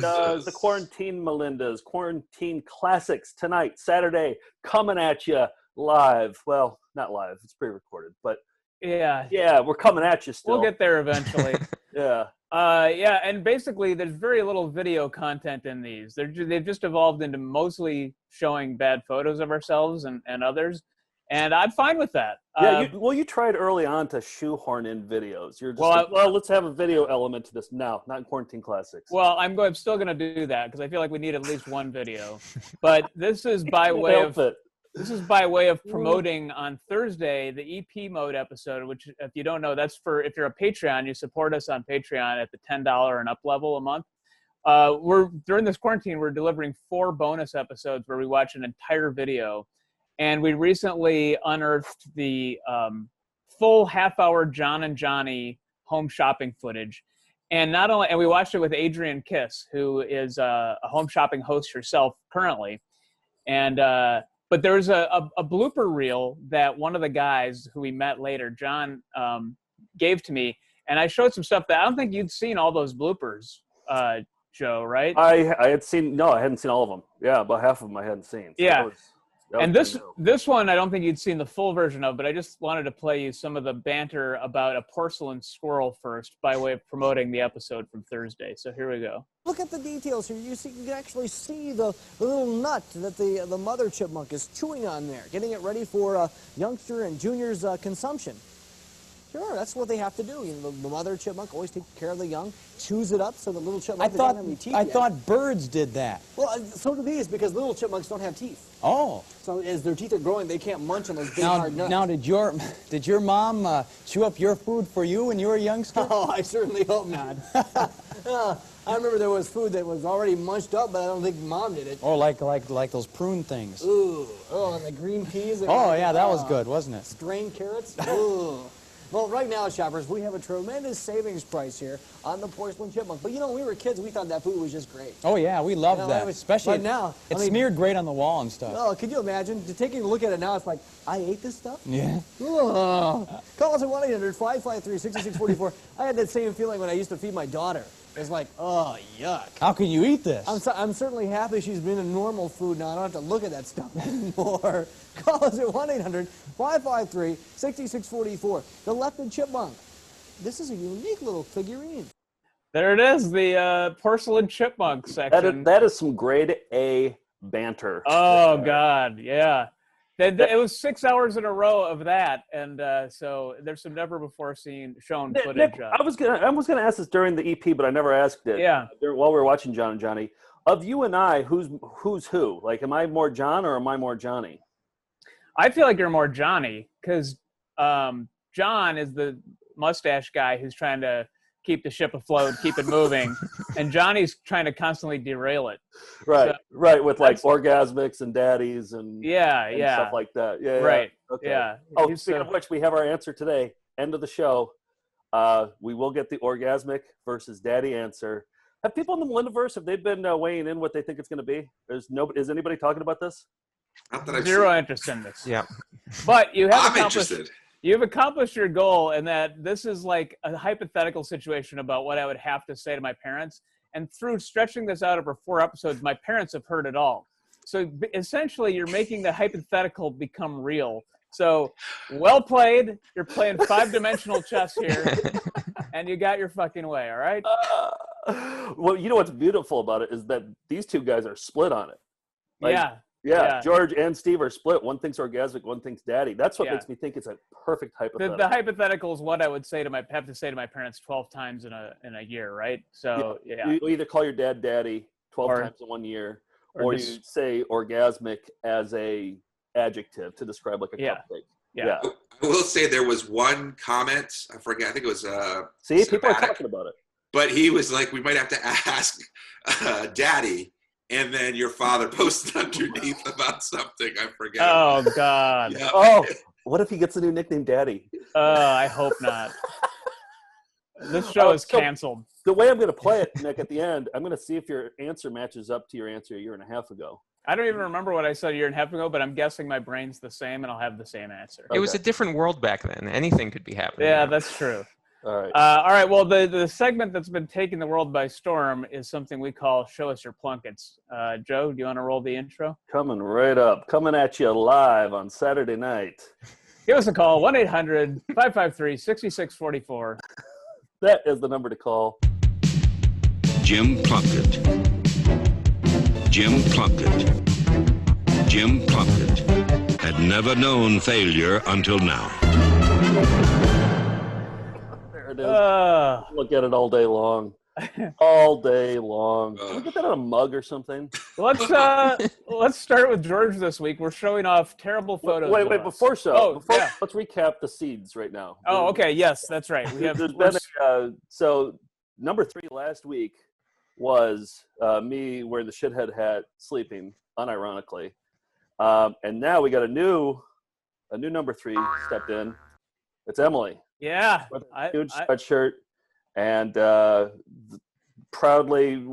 Melindas. The Quarantine Melindas. Quarantine Classics tonight, Saturday, coming at you live. Well, not live. It's pre-recorded, but yeah, we're coming at you still. We'll get there eventually. Yeah. And basically there's very little video content in these. They've just evolved into mostly showing bad photos of ourselves and others. And I'm fine with that. Yeah, you tried early on to shoehorn in videos. You're just let's have a video element to this. No, not in Quarantine Classics. Well, I'm still going to do that because I feel like we need at least one video. But this is by way of promoting on Thursday the EP mode episode, which, if you don't know, that's for if you're a Patreon, you support us on Patreon at the $10 and up level a month. During this quarantine, we're delivering 4 bonus episodes where we watch an entire video. And we recently unearthed the full half-hour John and Johnny home shopping footage. And we watched it with Adrienne Kiss, who is a home shopping host herself currently. And but there's a blooper reel that one of the guys who we met later, John, gave to me. And I showed some stuff that I don't think you'd seen all those bloopers, Joe, right? I hadn't seen all of them. Yeah, about half of them I hadn't seen. So yeah. And this one, I don't think you'd seen the full version of, but I just wanted to play you some of the banter about a porcelain squirrel first by way of promoting the episode from Thursday. So here we go. Look at the details here. You can actually see the little nut that the mother chipmunk is chewing on there, getting it ready for youngster and junior's consumption. Sure, that's what they have to do. You know, the mother chipmunk always takes care of the young, chews it up so the little chipmunk doesn't have any teeth yet. thought birds did that. Well, so do these because little chipmunks don't have teeth. Oh. So as their teeth are growing, they can't munch on those big hard nuts. Now, did your mom chew up your food for you when you were a youngster? Oh, I certainly hope not. I remember there was food that was already munched up, but I don't think Mom did it. Oh, like those prune things. Ooh. Oh, and the green peas. Oh, yeah, that was good, wasn't it? Strained carrots. Ooh. Well, right now, shoppers, we have a tremendous savings price here on the porcelain chipmunk. But, you know, when we were kids, we thought that food was just great. Oh, yeah, we loved that. Especially now. It's smeared great on the wall and stuff. Oh, could you imagine? Taking a look at it now, it's like, I ate this stuff? Yeah. Oh. Call us at 1-800-553-6644. I had that same feeling when I used to feed my daughter. It's like, oh, yuck. How can you eat this? I'm certainly happy she's been in normal food now. I don't have to look at that stuff anymore. Call us at 1-800-553-6644. The Lepton Chipmunk. This is a unique little figurine. There it is, the porcelain chipmunk section. That is some grade A banter. Oh, God, yeah. It was 6 hours in a row of that, and so there's some never before shown footage. Nick, I was gonna ask this during the EP, but I never asked it. Yeah. While we were watching John and Johnny, of you and I, who's who? Like, am I more John or am I more Johnny? I feel like you're more Johnny because John is the mustache guy who's trying to keep the ship afloat, keep it moving, and Johnny's trying to constantly derail it. Right, so, right, with like orgasmics and daddies and stuff like that. Yeah, right. Okay. Yeah. Oh, speaking of which, we have our answer today. End of the show. We will get the orgasmic versus daddy answer. Have people in the Melindaverse, have they been weighing in what they think it's going to be? Is anybody talking about this? Not that I've Zero seen. interest in this. Yeah. But you have I'm interested. You've accomplished your goal, and that this is like a hypothetical situation about what I would have to say to my parents. And through stretching this out over 4 episodes, my parents have heard it all. So essentially, you're making the hypothetical become real. So well played. You're playing 5-dimensional chess here, and you got your fucking way, all right? Well, you know what's beautiful about it is that these two guys are split on it. Like, Yeah, George and Steve are split. One thinks orgasmic, one thinks daddy. That's what makes me think it's a perfect hypothetical. The hypothetical is what I would have to say to my parents 12 times in a year, right? So you either call your dad daddy 12 times in 1 year, or you say orgasmic as a adjective to describe like a cupcake. Yeah. I will say there was one comment. I forget. I think it was See, people are talking about it. But he was like, we might have to ask daddy. And then your father posted underneath about something. I forget. Oh, God. Yeah. Oh, what if he gets a new nickname, Daddy? I hope not. This show is canceled. The way I'm going to play it, Nick, at the end, I'm going to see if your answer matches up to your answer a year and a half ago. I don't even remember what I said a year and a half ago, but I'm guessing my brain's the same, and I'll have the same answer. It was a different world back then. Anything could be happening. Yeah, that's true. All right. All right. Well, the segment that's been taking the world by storm is something we call "Show Us Your Plunkets." Joe, do you want to roll the intro? Coming right up. Coming at you live on Saturday night. Give us a call, 1-800-553-6644. That is the number to call. Jim Plunkett. Jim Plunkett. Jim Plunkett had never known failure until now. There it is. Look at it all day long. All day long. Can we get that on a mug or something? Let's start with George this week. We're showing off terrible photos. Wait, before yeah. let's recap the seeds right now. Oh, okay. Yes, that's right. We have. There's been so number 3 last week was me wearing the shithead hat, sleeping unironically, and now we got a new number 3 stepped in. It's Emily. Yeah, With a huge sweatshirt and proudly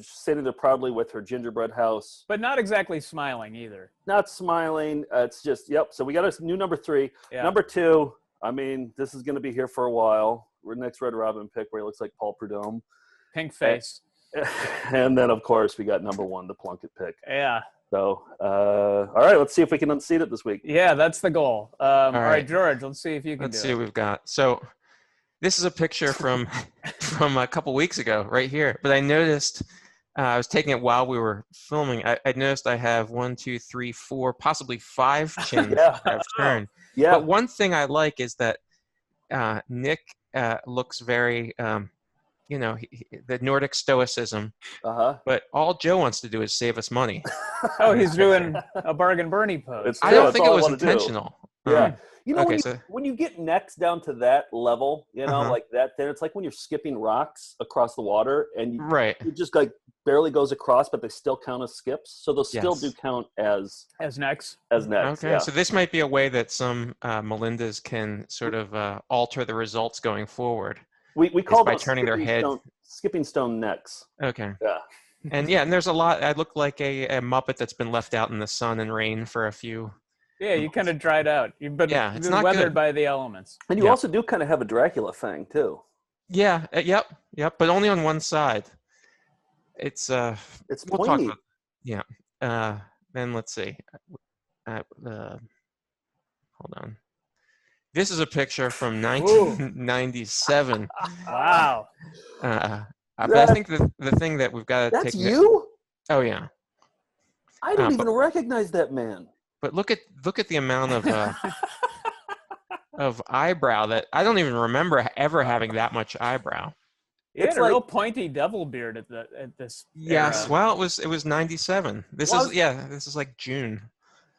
sitting there proudly with her gingerbread house. but not exactly smiling either. Not smiling. It's just, yep. So we got a new number 3. Yeah. Number 2, I mean, this is going to be here for a while. We're next Red Robin pick where he looks like Paul Prudhomme. Pink face. And then, of course, we got number 1, the Plunkett pick. Yeah. So, all right, let's see if we can unseat it this week. Yeah, that's the goal. All right, right. George, let's see if you can Let's do see it. what we've got. So this is a picture from a couple weeks ago right here. But I noticed I was taking it while we were filming. I noticed I have 1, 2, 3, 4, possibly 5 chins Yeah. I've turned. Yeah. But one thing I like is that Nick looks very, the Nordic stoicism. Uh-huh. But all Joe wants to do is save us money. Oh, he's doing a bargain Bernie pose. I don't that's think it all I was wanna do. intentional. Yeah. You know, okay, when you get necks down to that level, Uh-huh. like that, then it's like when you're skipping rocks across the water and Right. it just like barely goes across, but they still count as skips. So they'll still Yes. do count as next. necks. Okay, Yeah. so this might be a way that some Melindas can sort of alter the results going forward. We call by those turning their head. skipping stone necks. Okay. Yeah. And there's a lot. I look like a Muppet that's been left out in the sun and rain for a few. Yeah, you kind of dried out. You've been, Yeah, you've it's been not weathered good. by the elements. And you Yeah. also do kind of have a Dracula thing too. Yeah. Yep. But only on one side. It's We'll talk pointy. about. Yeah. Then let's see. Hold on. This is a picture from 1997. Wow. But I think the thing that we've got to That's take. you? Oh yeah. I don't but- even recognize that man. But look at the amount of eyebrow that I don't even remember ever having that much eyebrow. You had It's a real like- pointy devil beard at this. Yes. era. Well, it was 97. This Well, is like June.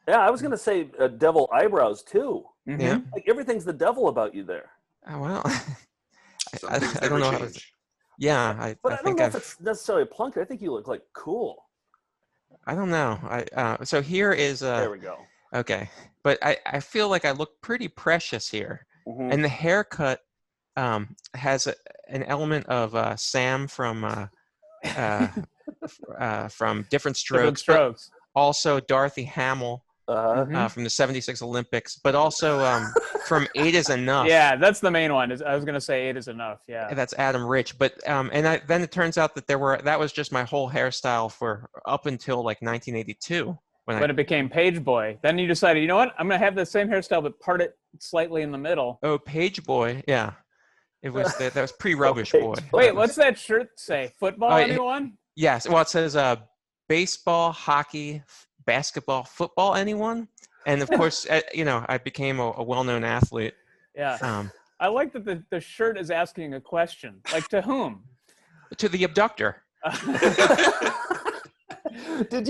Yeah, I was gonna say devil eyebrows too. Mhm. Yeah. Like everything's the devil about you there. Oh, well. Some I things don't never know how change. But Yeah, I, I don't think know if it's necessarily a Plunkett. I think you look like cool. I don't know. So here is There we go. okay, but I feel like I look pretty precious here, Mhm. and the haircut has an element of Sam from Different Different Strokes, but strokes. also Dorothy Hamill Mhm. from the '76 Olympics, but also from Eight Is Enough. Yeah, that's the main one. I was gonna say 8 is enough. Yeah. That's Adam Rich, but then it turns out that that was just my whole hairstyle for up until like 1982 When it became Page Boy, then you decided, you know what? I'm gonna have the same hairstyle, but part it slightly in the middle. Page Boy, yeah, it was that was pre-Rubbish Page Boy. Boy. Wait, what's that shirt say? Football, Oh, anyone? Yes, well it says baseball, hockey, basketball, football, anyone? And of course, I became a well-known athlete. Yeah. I like that the shirt is asking a question. Like, to whom? To the abductor. Did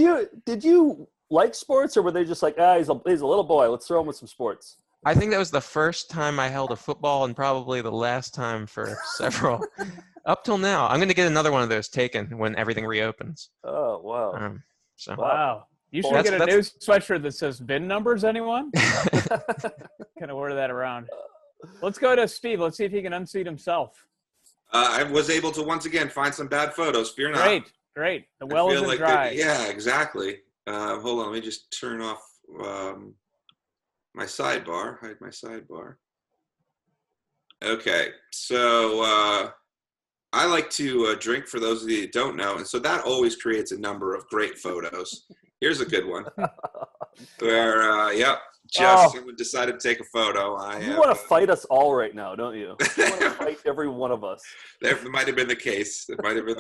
you like sports, or were they just like, he's a little boy, let's throw him with some sports? I think that was the first time I held a football and probably the last time for several. Up till now. I'm going to get another one of those taken when everything reopens. Oh wow. So Wow. You should That's- get a new sweatshirt that says VIN numbers, anyone? Kind of order that around. Let's go to Steve. Let's see if he can unseat himself. I was able to once again find some bad photos. Fear not. Great. The I well feel isn't like dry. yeah, exactly. Hold on, let me just turn off my sidebar. Hide my sidebar. Okay, so I like to drink, for those of you that don't know, and so that always creates a number of great photos. Here's a good one where, someone decided to take a photo. You want to fight us all right now, don't you? You want to fight every one of us. That might have been the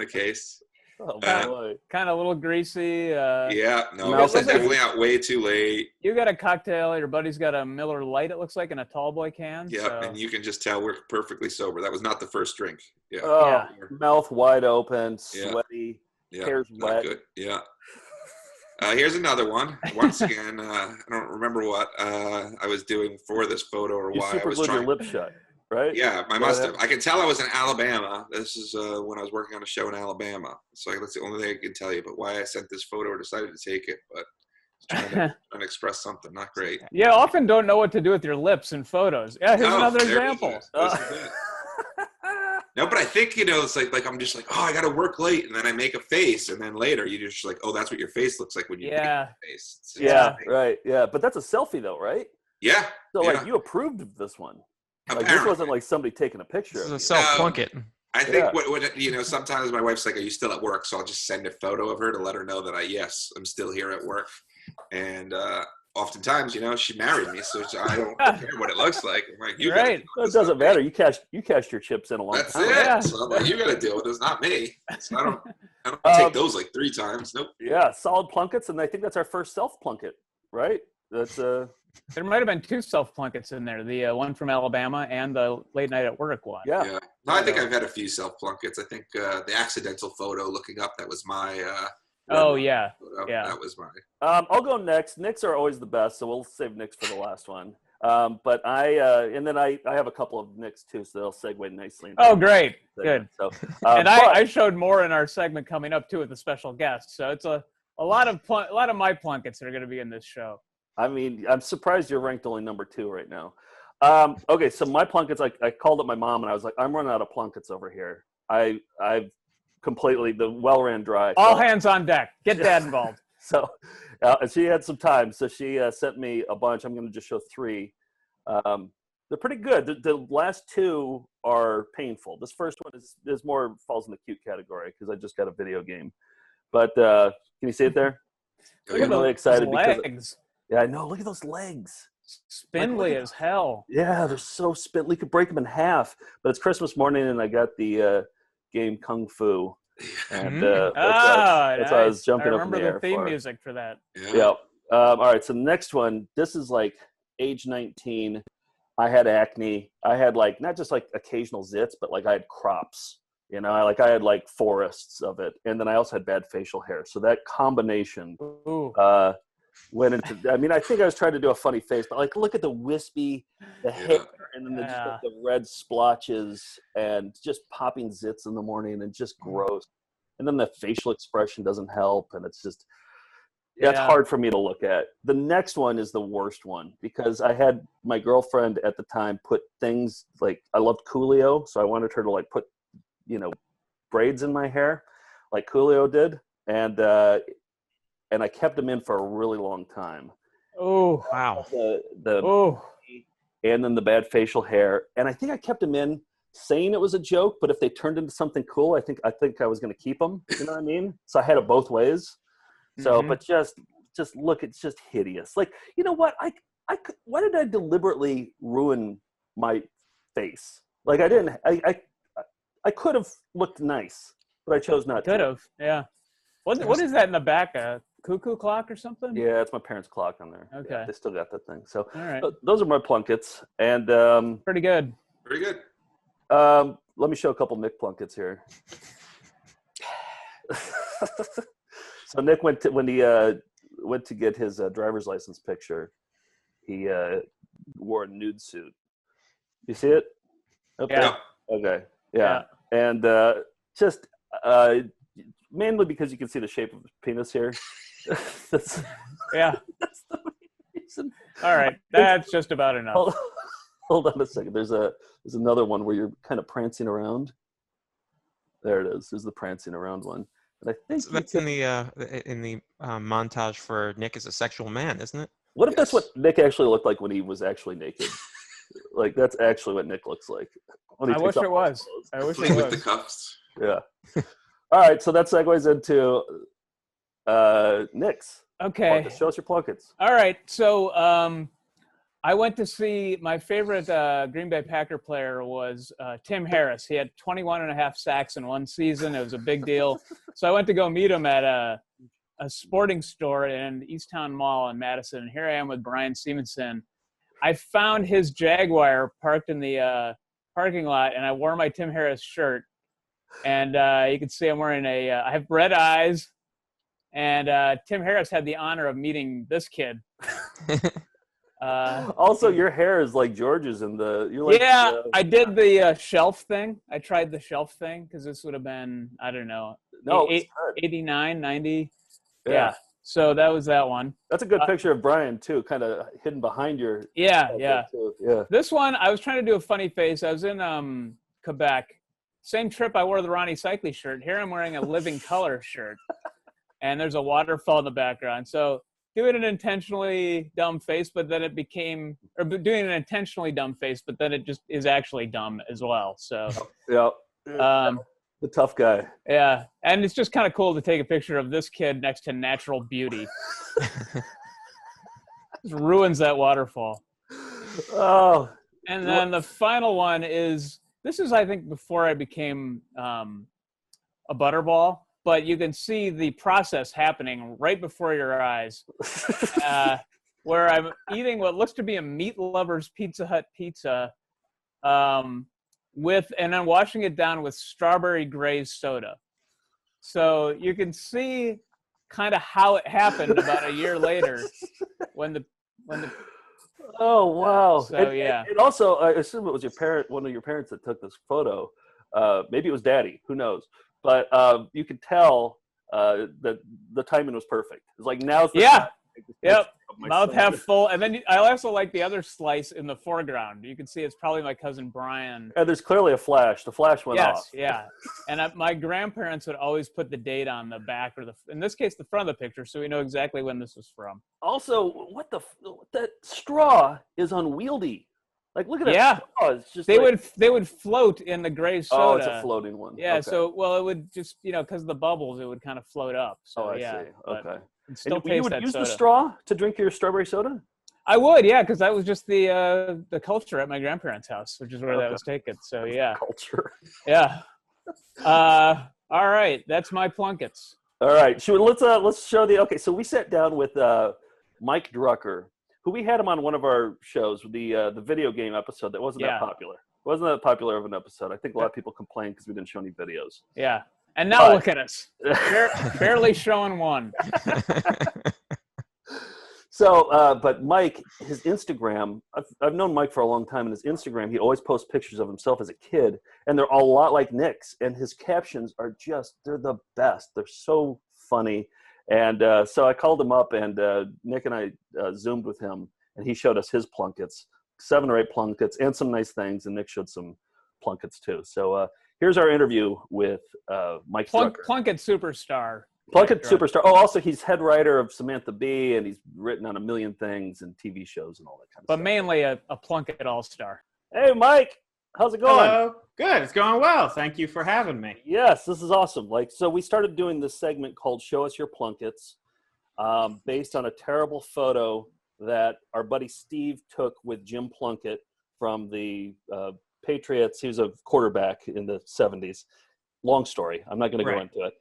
case. Oh, boy. Kind of a little greasy. Yeah, no, Mouth it's is- definitely out way too late. You got a cocktail. Your buddy's got a Miller Lite, it looks like, in a tall boy can. Yep, so. and you can just tell we're perfectly sober. That was not the first drink. Yeah, Oh, Yeah. mouth wide open, Yeah. sweaty, yeah, hair's not wet. good. Yeah. Here's another one. Once again, I don't remember what I was doing for this photo or You why I super was glued your trying. lips shut, right? Yeah, I Go must ahead. have. I can tell I was in Alabama. This is when I was working on a show in Alabama. So that's the only thing I can tell you. But why I sent this photo or decided to take it, but trying to express something. Not great. You often don't know what to do with your lips in photos. Yeah, here's No, another there it example. is. This is it. No, but I think, it's like I'm just like, oh, I got to work late, and then I make a face, and then later you're just like, oh, that's what your face looks like when you make Yeah. a face. It's Yeah, amazing. right. Yeah, but that's a selfie though, right? Yeah. So yeah. like you approved of this one. Like this Apparently. wasn't like somebody taking a picture This is of a you. self-plunket. I think Yeah. what sometimes my wife's like, are you still at work? So I'll just send a photo of her to let her know that I'm still here at work. And oftentimes, she married me, so I don't care what it looks like. I'm like, you gotta Right. deal Well, with it this, doesn't not me. matter. You cashed your chips in a long That's time. it. Yeah. So I'm like, you got to deal with this, not me. So I don't Um, take those like 3 times. Nope. Yeah, solid plunkets, and I think that's our first self plunket, right? That's There might have been 2 self-plunkets in there. The one from Alabama and the late night at work one. yeah. Yeah. No, I think I've had a few self plunkets. I think the accidental photo looking up, that was my. Oh, red yeah. photo. Yeah. That was mine. I'll go next. Nicks are always the best, so we'll save Nicks for the last one. But I have a couple of Nicks too, so they'll segue nicely. into Oh, the great. segment. Good. So, And but- I showed more in our segment coming up, too, with the special guest. So it's a lot of my plunkets that are going to be in this show. I mean, I'm surprised you're ranked only number 2 right now. Okay, so my plunkets, I called up my mom and I was like, I'm running out of plunkets over here. I've completely, the well ran dry. All So- hands on deck. Get Dad involved. So she had some time, so she sent me a bunch. I'm going to just show 3. They're pretty good. The last 2 are painful. This first one is more falls in the cute category because I just got a video game. But can you see it there? Oh, Look yeah. at really those excited because- legs. Yeah, I know. Look at those legs. Spindly as hell. Yeah, they're so spindly. You could break them in half. But it's Christmas morning, and I got the game Kung Fu. And that's why I was Nice. jumping I up in the remember air the theme for. music for that. Yeah. Yeah. All right. So the next one, this is like age 19. I had acne. I had like not just like occasional zits, but like I had crops. I had like forests of it, and then I also had bad facial hair. So that combination Ooh. went into. I mean, I think I was trying to do a funny face, but like, look at the wispy, the hair, and then just like the red splotches, and just popping zits in the morning, and just gross. And then the facial expression doesn't help, and it's just. Yeah, it's hard for me to look at. The next one is the worst one because I had my girlfriend at the time put things like I loved Coolio, so I wanted her to like put, braids in my hair, like Coolio did, and I kept them in for a really long time. Oh. Wow. Oh. And then the bad facial hair, and I think I kept them in saying it was a joke, but if they turned into something cool, I think I was going to keep them. You know what I mean? So I had it both ways. So, Mhm. but just look, it's just hideous. Like, you know what? Why did I deliberately ruin my face? Like I could have looked nice, but I chose not Could to. have. Yeah. What is that in the back? A cuckoo clock or something? Yeah, it's my parents' clock on there. Okay. Yeah, they still got that thing. So All right. those are my plunkets. And Pretty good. Very good. let me show a couple Nick plunkets here. So Nick went to get his driver's license picture. He wore a nude suit. You see it? Okay. Yeah. Okay. Yeah. And just mainly because you can see the shape of his penis here. that's Yeah. the reason. All right. That's just about enough. Hold on a second. There's another one where you're kind of prancing around. There it is. There's the prancing around one. And I think So that's in the montage for Nick as a sexual man, isn't it? what if that's what Nick actually looked like when he was actually naked? Like that's actually what Nick looks like. When he I takes wish off it all his was. clothes. I wish Complete it with the was. cuffs. Yeah. All right, so that segues into Nick's. Okay. Show us your plunkets. All right. So I went to see my favorite Green Bay Packer player was Tim Harris. He had 21.5 sacks in one season. It was a big deal. So I went to go meet him at a sporting store in Easttown Mall in Madison. And here I am with Brian Stevenson. I found his Jaguar parked in the parking lot, and I wore my Tim Harris shirt. And you can see I'm wearing I have red eyes. And Tim Harris had the honor of meeting this kid. Also, your hair is like George's in the. You're like, I did the shelf thing. I tried the shelf thing because this would have been, I don't know, no, it's good. 89, 90. Yeah. So that was that one. That's a good picture of Brian too, kind of hidden behind your. Yeah. Too. This one, I was trying to do a funny face. I was in Quebec. Same trip I wore the Ronnie Cycli shirt. Here I'm wearing a Living Color shirt. And there's a waterfall in the background. So doing an intentionally dumb face, but then it became, or doing an intentionally dumb face, but then it just is actually dumb as well. So yeah, the tough guy. Yeah, and it's just kind of cool to take a picture of this kid next to natural beauty. Just ruins that waterfall. Oh. And then the final one is, this is, I think, before I became a butterball. But you can see the process happening right before your eyes, where I'm eating what looks to be a Meat Lover's Pizza Hut pizza, and then washing it down with strawberry glaze soda. So you can see kind of how it happened about a year later, when the. Oh wow! So yeah. And also, I assume it was one of your parents that took this photo. Maybe it was Daddy. Who knows? But you could tell that the timing was perfect. It's like now's the time. Yep. Mouth half full, and then I also like the other slice in the foreground. You can see it's probably my cousin Brian. And there's clearly a flash. The flash went off. Yeah. And my grandparents would always put the date on the back or in this case, the front of the picture, so we know exactly when this was from. Also, that straw is unwieldy. Like, look at that. Yeah. Straw. It's just they would float in the gray soda. Oh, it's a floating one. Yeah. Okay. So, it would just, because of the bubbles, it would kind of float up. So, I yeah, see. Okay. Still and you would use soda. the straw to drink your strawberry soda? I would, yeah, because that was just the culture at my grandparents' house, which is where that was taken. So, yeah. Culture. Yeah. All right. That's my plunkets. All right. Let's show okay. So we sat down with Mike Drucker, who we had him on one of our shows, the video game episode that wasn't that popular. Wasn't that popular of an episode. I think a lot of people complained because we didn't show any videos. Yeah. And now look at us. Barely showing one. So, but Mike, his Instagram, I've known Mike for a long time, and his Instagram, he always posts pictures of himself as a kid, and they're a lot like Nick's, and his captions are they're the best. They're so funny. And so I called him up, and Nick and I Zoomed with him, and he showed us his plunkets, 7 or 8 plunkets, and some nice things, and Nick showed some plunkets too. So here's our interview with Mike Drucker. Plunket superstar. Plunkett superstar. Oh, also he's head writer of Samantha Bee, and he's written on a million things and TV shows and all that kind of stuff. But mainly a Plunkett all-star. Hey, Mike, how's it going? Hello. Good. It's going well. Thank you for having me. Yes, this is awesome. So we started doing this segment called "Show Us Your Plunkets," based on a terrible photo that our buddy Steve took with Jim Plunkett from the Patriots. He was a quarterback in the 70s. Long story. I'm not going to go into it.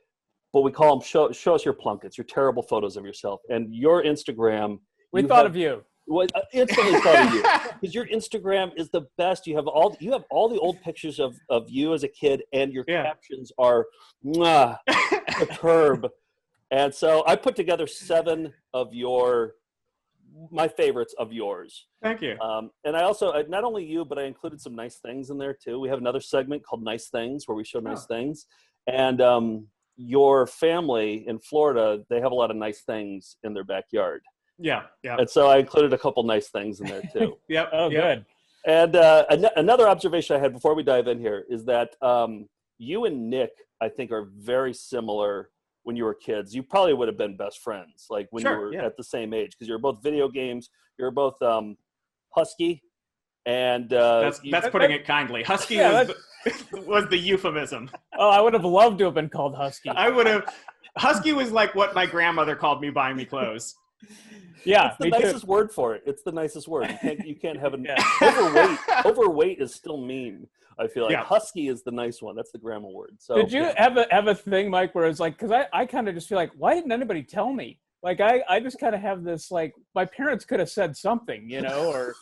But we call them show us your plunkets, your terrible photos of yourself. And your Instagram. We thought of you. Well, instantly thought of you. Because your Instagram is the best. You have all the old pictures of you as a kid, and your captions are superb. And so I put together 7 of my favorites of yours. Thank you. And I also, not only you, but I included some nice things in there too. We have another segment called Nice Things where we show nice things. And your family in Florida, they have a lot of nice things in their backyard. Yeah. And so I included a couple nice things in there too. Yep. Oh, good. And another observation I had before we dive in here is that you and Nick, I think, are very similar when you were kids. You probably would have been best friends, like when you were at the same age, because you're both video games. You're both Husky. And That's putting it kindly. Husky was the euphemism. Oh, I would have loved to have been called Husky. I would have. Husky was like what my grandmother called me buying me clothes. Yeah, it's the nicest word for it. It's the nicest word. You can't have an overweight. Overweight is still mean. I feel like husky is the nice one. That's the grandma word. So did you have a thing, Mike, where it's like, because I kind of just feel like, why didn't anybody tell me? Like I just kind of have this like, my parents could have said something, you know, or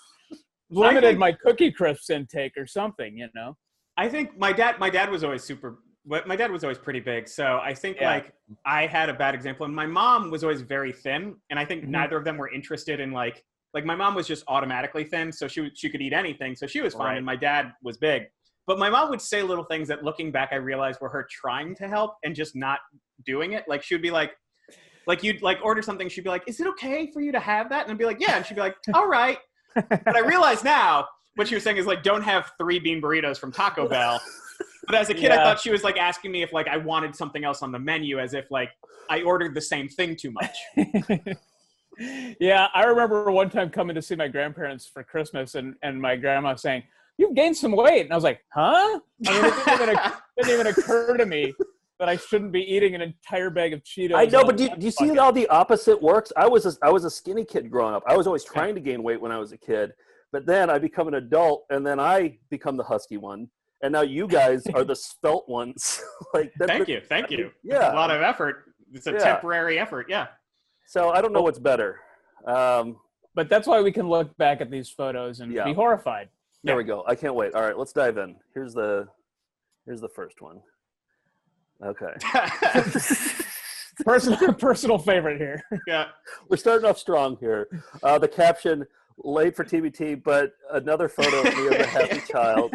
limited my Cookie Crisps intake or something, you know. I think my dad was always my dad was always pretty big, so I think like I had a bad example, and my mom was always very thin, and I think neither of them were interested in like my mom was just automatically thin, so she could eat anything, so she was fine, and my dad was big. But my mom would say little things that, looking back, I realized were her trying to help and just not doing it. Like she would be like you'd like order something, she'd be like, "Is it okay for you to have that?" And I'd be like, "Yeah," and she'd be like, "All right." But I realize now what she was saying is like, don't have 3 bean burritos from Taco Bell. But as a kid, I thought she was like asking me if like I wanted something else on the menu, as if like I ordered the same thing too much. Yeah, I remember one time coming to see my grandparents for Christmas, and my grandma saying, "You've gained some weight," and I was like, "Huh?" I mean, it didn't even occur to me that I shouldn't be eating an entire bag of Cheetos. I know, but do you see how the opposite works? I was a skinny kid growing up. I was always trying to gain weight when I was a kid, but then I become an adult, and then I become the husky one, and now you guys are the svelte ones. Like, thank you. Yeah, a lot of effort. It's a temporary effort. Yeah. So I don't know what's better. But that's why we can look back at these photos and be horrified. There we go. I can't wait. All right, let's dive in. Here's the first one. Okay. Personal favorite here. Yeah. We're starting off strong here. The caption, late for TBT, but another photo of me as a happy child.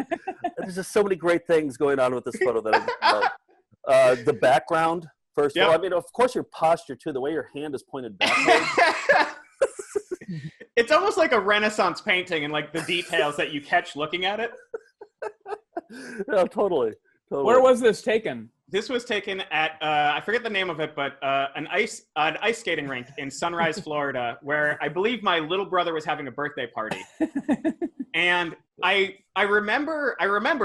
There's just so many great things going on with this photo that I love. The background, first of all. I mean, of course, your posture, too. The way your hand is pointed backwards. It's almost like a Renaissance painting, and like the details that you catch looking at it. Yeah, totally. Where was this taken? This was taken at I forget the name of it, but an ice skating rink in Sunrise, Florida, where I believe my little brother was having a birthday party. And I remember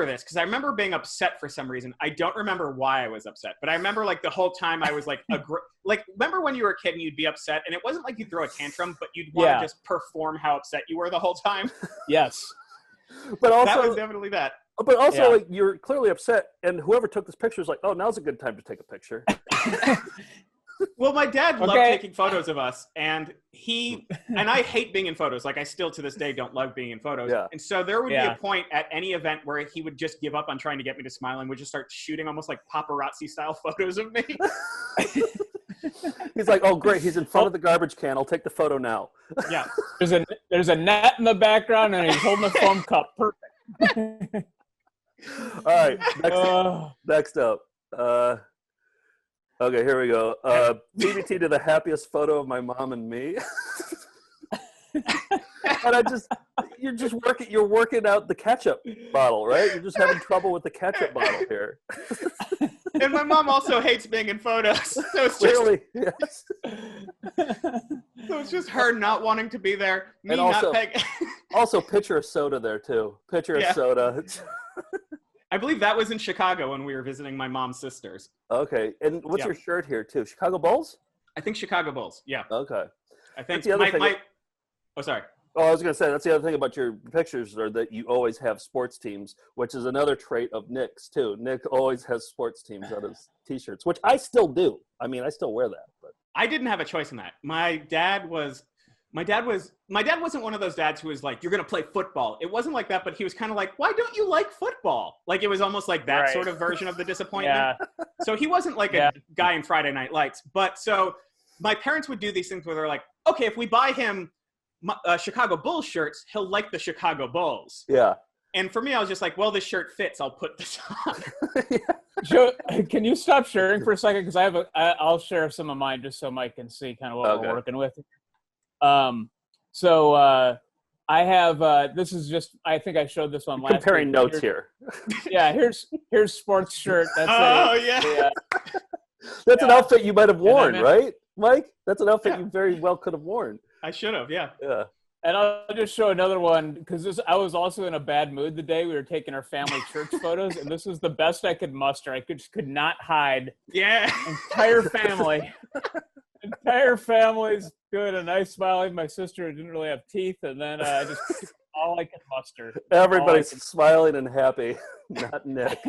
this because I remember being upset for some reason. I don't remember why I was upset, but I remember like the whole time I was like remember when you were a kid and you'd be upset, and it wasn't like you'd throw a tantrum, but you'd want to just perform how upset you were the whole time. Yes. But also, that was definitely that. But also, like, you're clearly upset, and whoever took this picture is like, "Oh, now's a good time to take a picture." Well, my dad loved taking photos of us, and I hate being in photos. Like, I still to this day don't love being in photos. Yeah. And so there would be a point at any event where he would just give up on trying to get me to smile and would just start shooting almost like paparazzi style photos of me. He's like, "Oh, great! He's in front of the garbage can. I'll take the photo now." Yeah. There's a net in the background, and he's holding a foam cup. Perfect. All right, next up. Okay, here we go. TBT to the happiest photo of my mom and me. And you're working out the ketchup bottle, right? You're just having trouble with the ketchup bottle here. And my mom also hates being in photos. So it's just, Clearly, yes. So it's just her not wanting to be there, me And also, not paying. Also, pitcher of soda there too. Pitcher of soda. I believe that was in Chicago when we were visiting my mom's sisters. Okay, and what's your shirt here too? Chicago Bulls? I think Chicago Bulls. Yeah. Okay. I think the other thing. Oh, sorry. Oh, I was going to say, that's the other thing about your pictures, are that you always have sports teams, which is another trait of Nick's, too. Nick always has sports teams on his T-shirts, which I still do. I mean, I still wear that. But I didn't have a choice in that. My dad wasn't one of those dads who was like, "You're going to play football." It wasn't like that, but he was kind of like, "Why don't you like football?" Like, it was almost like that sort of version of the disappointment. Yeah. So he wasn't like a guy in Friday Night Lights. But so my parents would do these things where they're like, "Okay, if we buy him Chicago Bulls shirts, he'll like the Chicago Bulls." Yeah. And for me, I was just like, well, this shirt fits. I'll put this on. Joe, can you stop sharing for a second? Because I'll share some of mine just so Mike can see kind of what we're working with. So I have this is just, I think I showed this one last comparing week. notes here. Yeah, here's sports shirt. That's That's an outfit you might have worn, right, Mike? That's an outfit you very well could have worn. I should have, yeah. Yeah. And I'll just show another one because I was also in a bad mood the day we were taking our family church photos, and this was the best I could muster. I could not hide. Yeah. Entire family's doing a nice smile. My sister didn't really have teeth, and then I just all I could muster. Everybody's smiling and happy. Not Nick.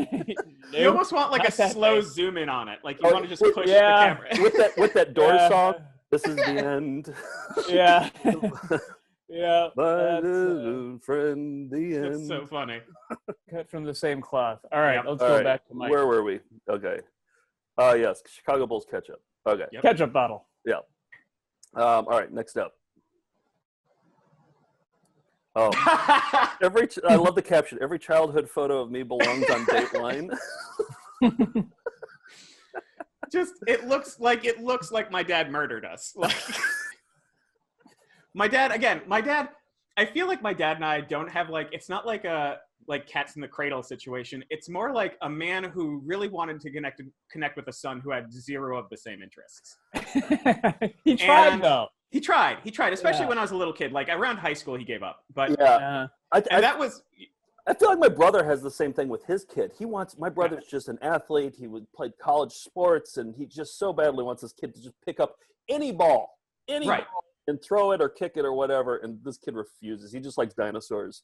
You almost want like a slow zoom in on it. Like you want to just push the yeah. camera. with that Doors song. This is the end. Yeah. Yeah. My little friend, the end. It's so funny. Cut from the same cloth. All right, Yep. let's All go right, back to Mike. Where were we? Okay. Yes, Chicago Bulls ketchup. Okay. Yep. Ketchup bottle. Yeah. All right, next up. Oh, I love the caption. Every childhood photo of me belongs on Dateline. Just it looks like my dad murdered us. Like my dad, I feel like my dad and I don't have it's not like a cats in the cradle situation. It's more like a man who really wanted to connect with a son who had zero of the same interests. He tried though. He tried, especially when I was a little kid. Like around high school, he gave up. But yeah, I feel like my brother has the same thing with his kid. My brother's just an athlete. He would play college sports, and he just so badly wants his kid to just pick up any ball, ball, and throw it or kick it or whatever. And this kid refuses. He just likes dinosaurs.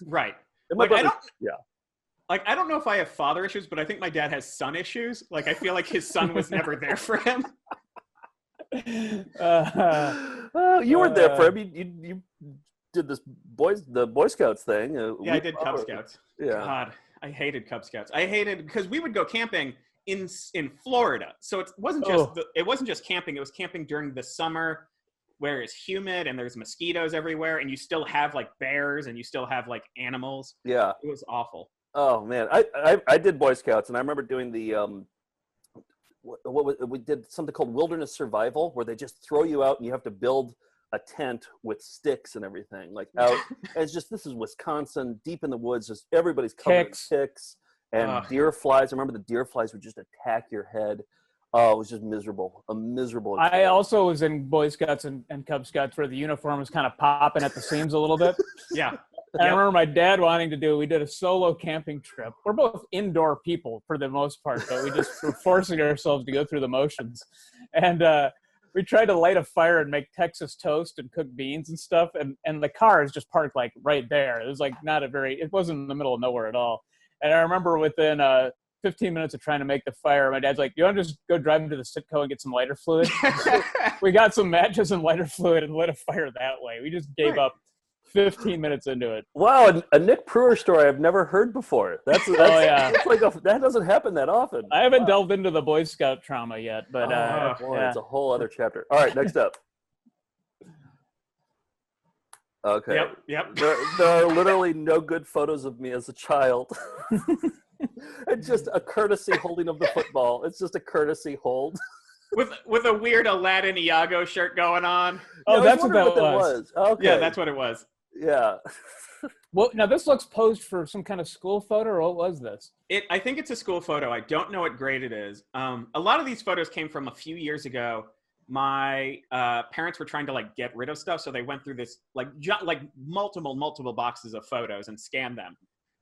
Right. And my brother, I don't know if I have father issues, but I think my dad has son issues. Like I feel like his son was never there for him. You were there for him. You did the Boy Scouts thing. I did Cub Scouts. Yeah. God, I hated Cub Scouts. I hated because we would go camping in Florida, so it wasn't just camping. It was camping during the summer, where it's humid and there's mosquitoes everywhere, and you still have bears and you still have animals. Yeah, it was awful. Oh man, I did Boy Scouts, and I remember doing the we did something called wilderness survival, where they just throw you out and you have to build a tent with sticks and everything out. It's just, this is Wisconsin, deep in the woods, just everybody's covered in ticks and deer flies. I remember the deer flies would just attack your head. Oh, it was just miserable. A miserable experience. I also was in Boy Scouts and Cub Scouts where the uniform was kind of popping at the seams a little bit. Yeah. And I remember my dad wanting to we did a solo camping trip. We're both indoor people for the most part, but we just were forcing ourselves to go through the motions. And we tried to light a fire and make Texas toast and cook beans and stuff. And the car is just parked right there. It was it wasn't in the middle of nowhere at all. And I remember within 15 minutes of trying to make the fire, my dad's like, "You want to just go drive into the Citgo and get some lighter fluid?" We got some matches and lighter fluid and lit a fire that way. We just gave up 15 minutes into it. Wow, a Nick Pruer story I've never heard before. That's that doesn't happen that often. I haven't delved into the Boy Scout trauma yet, but it's a whole other chapter. All right, next up. Okay. Yep. There are literally no good photos of me as a child. It's just a courtesy holding of the football. It's just a courtesy hold. With a weird Aladdin Iago shirt going on. Oh, that's what that was. Okay. Yeah, that's what it was. Yeah. Well, now this looks posed for some kind of school photo, or what was this? I think it's a school photo. I don't know what grade it is. A lot of these photos came from a few years ago. My parents were trying to get rid of stuff, so they went through this multiple boxes of photos and scanned them,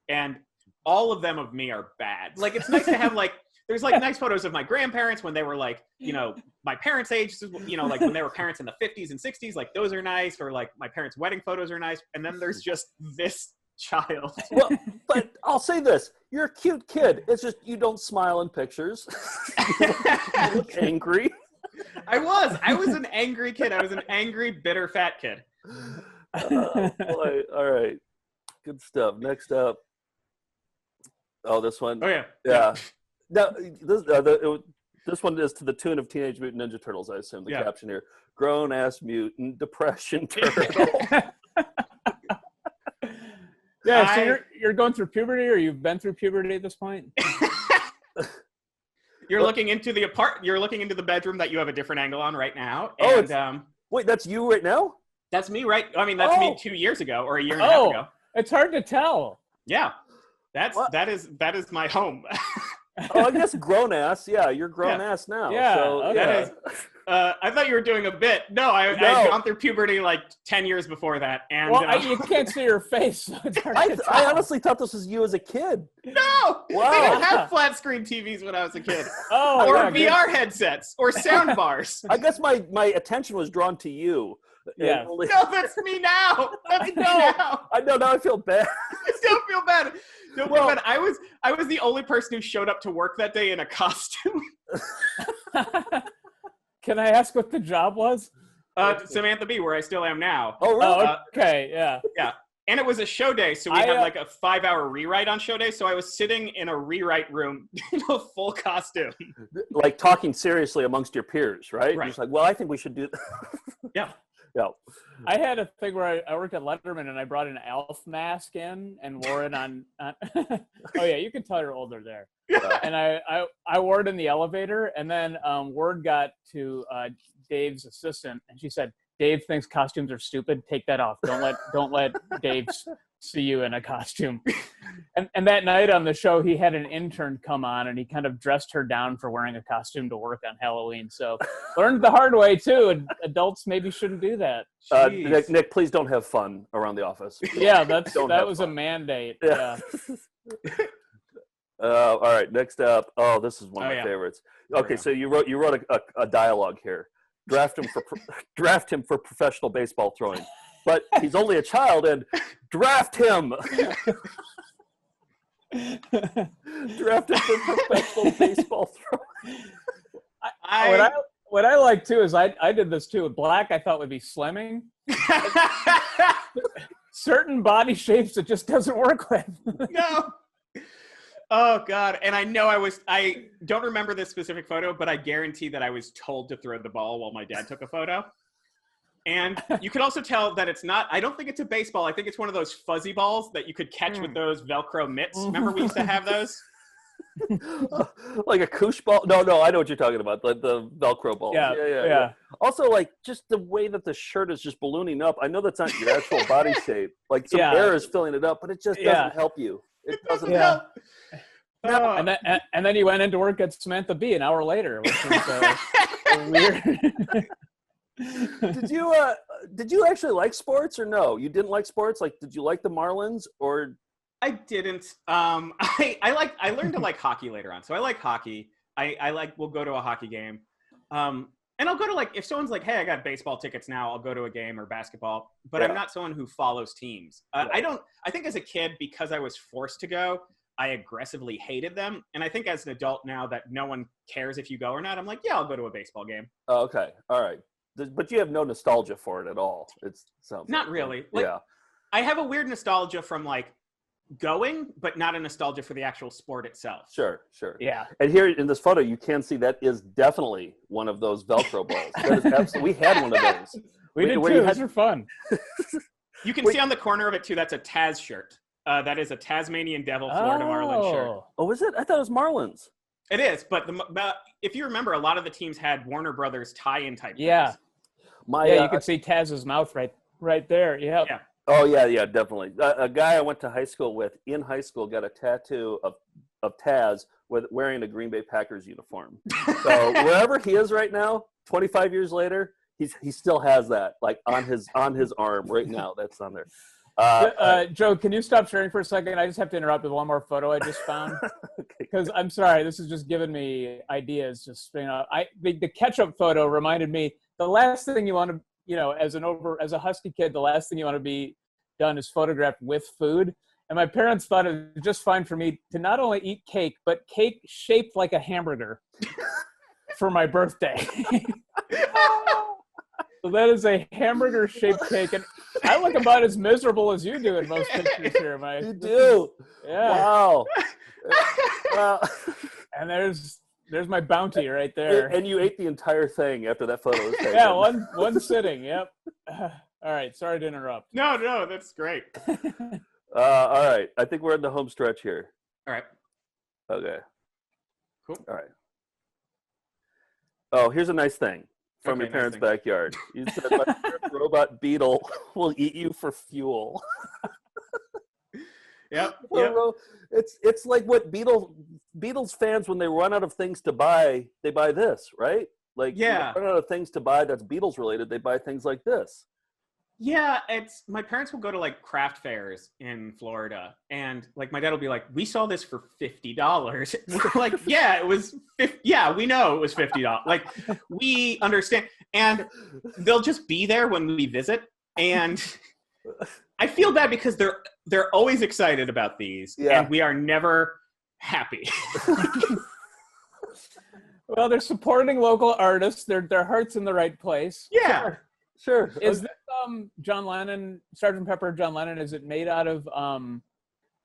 and all of them of me are bad. It's nice to have there's nice photos of my grandparents when they were my parents' age, when they were parents in the 50s and 60s, those are nice, or my parents' wedding photos are nice, and then there's just this child. Well, but I'll say this: you're a cute kid. It's just you don't smile in pictures. You look angry. I was an angry kid. I was an angry, bitter, fat kid. Boy. All right, good stuff. Next up. Oh, this one. Oh yeah. Yeah. Now, this one is to the tune of Teenage Mutant Ninja Turtles, I assume, the caption here. Grown-ass mutant depression turtle. Yeah, so you're going through puberty, or you've been through puberty at this point? You're looking into the bedroom that you have a different angle on right now. And, wait, that's you right now? That's me, right? I mean, that's me 2 years ago or a year and a half ago. It's hard to tell. Yeah. That is my home. Oh, I guess grown ass. Yeah, you're grown ass now. Yeah, so, okay. were doing a bit. No, I had gone through puberty like 10 years before that. And you can't see your face. So it's hard to I tell. honestly thought this was you as a kid. No, Wow. they didn't have flat screen TVs when I was a kid, Oh, or yeah, VR headsets, or sound bars. I guess my attention was drawn to you. Yeah. No, that's me now. That's me now. I know. Now I feel bad. I still feel bad. Don't feel bad. I was the only person who showed up to work that day in a costume. Can I ask what the job was? Samantha Bee, where I still am now. Oh, really? Oh, okay, yeah. Yeah. And it was a show day, so we had like a 5-hour rewrite on show day. So I was sitting in a rewrite room in a full costume. Like talking seriously amongst your peers, right? Right. Just like, well, I think we should do. Yeah. Yeah. I had a thing where I worked at Letterman and I brought an Alf mask in and wore it on oh yeah, you can tell you're older there. And I wore it in the elevator, and then word got to Dave's assistant, and she said, Dave thinks costumes are stupid. Take that off. Don't let Dave see you in a costume. And that night on the show, he had an intern come on, and he kind of dressed her down for wearing a costume to work on Halloween. So learned the hard way too. And adults maybe shouldn't do that. Nick, please don't have fun around the office. Yeah, that was a mandate. Yeah. All right, next up. Oh, this is one of my favorites. Okay, so you wrote a dialogue here. Draft him for professional baseball throwing, but he's only a child, and draft him. Draft him for professional baseball throwing. What I like too is I did this too. Black I thought would be slimming. Certain body shapes it just doesn't work with. No. Oh God. And I know I don't remember this specific photo, but I guarantee that I was told to throw the ball while my dad took a photo. And you could also tell that I don't think it's a baseball. I think it's one of those fuzzy balls that you could catch with those Velcro mitts. Remember we used to have those? Like a koosh ball? No, I know what you're talking about. The Velcro balls. Yeah. Also, like, just the way that the shirt is just ballooning up. I know that's not your actual body shape. Like, some air is filling it up, but it just doesn't help you. It doesn't help. And then he went into work at Samantha Bee an hour later, which was weird. Did you actually like sports or no? You didn't like sports? Like, did you like the Marlins or? I didn't. I learned to like hockey later on. So I like hockey. We'll go to a hockey game. And I'll go to, like, if someone's like, hey, I got baseball tickets now, I'll go to a game or basketball. But I'm not someone who follows teams. I think as a kid, because I was forced to go, I aggressively hated them. And I think as an adult now that no one cares if you go or not, I'm like, yeah, I'll go to a baseball game. Oh, okay. All right. But you have no nostalgia for it at all. Not really. Like, I have a weird nostalgia from, like, going, but not a nostalgia for the actual sport itself. Sure. Yeah. And here in this photo, you can see that is definitely one of those Velcro balls. That is absolutely, we had one of those. We did too. Those are fun. You can see on the corner of it too. That's a Taz shirt. That is a Tasmanian Devil Florida Marlins shirt. Oh, is it? I thought it was Marlins. It is, but if you remember, a lot of the teams had Warner Brothers tie-in type. Yeah. Things. You can see Taz's mouth right there. Yeah. Oh yeah, definitely. A guy I went to high school with in high school got a tattoo of Taz wearing a Green Bay Packers uniform. So wherever he is right now, 25 years later, he still has that, like, on his arm right now. That's on there. Joe, can you stop sharing for a second? I just have to interrupt with one more photo I just found. Because I'm sorry, this is just giving me ideas. Just the ketchup photo reminded me the last thing you want to. As a Husky kid, the last thing you want to be done is photographed with food. And my parents thought it was just fine for me to not only eat cake, but cake shaped like a hamburger for my birthday. So that is a hamburger shaped cake. And I look about as miserable as you do in most pictures here, Mike. You do. Yeah. Wow. And there's my bounty right there. And you ate the entire thing after that photo was taken. Yeah, one sitting. Yep. All right. Sorry to interrupt. No, that's great. All right. I think we're in the home stretch here. All right. Okay. Cool. All right. Oh, here's a nice thing from your parents' backyard. You said, my favorite robot beetle will eat you for fuel. Yep. It's like what Beatles fans, when they run out of things to buy, they buy this, right? Like, Yeah. when they run out of things to buy that's Beatles related, they buy things like this. Yeah, it's my parents will go to like craft fairs in Florida, and like my dad will be like, "We saw this for $50." We're like, "Yeah, it was 50. Yeah, we know it was $50. Like, we understand." And they'll just be there when we visit, and I feel bad because they're always excited about these, and we are never happy. Well, they're supporting local artists. Their heart's in the right place. Yeah. Sure. Is this John Lennon, Sgt. Pepper John Lennon, is it made out of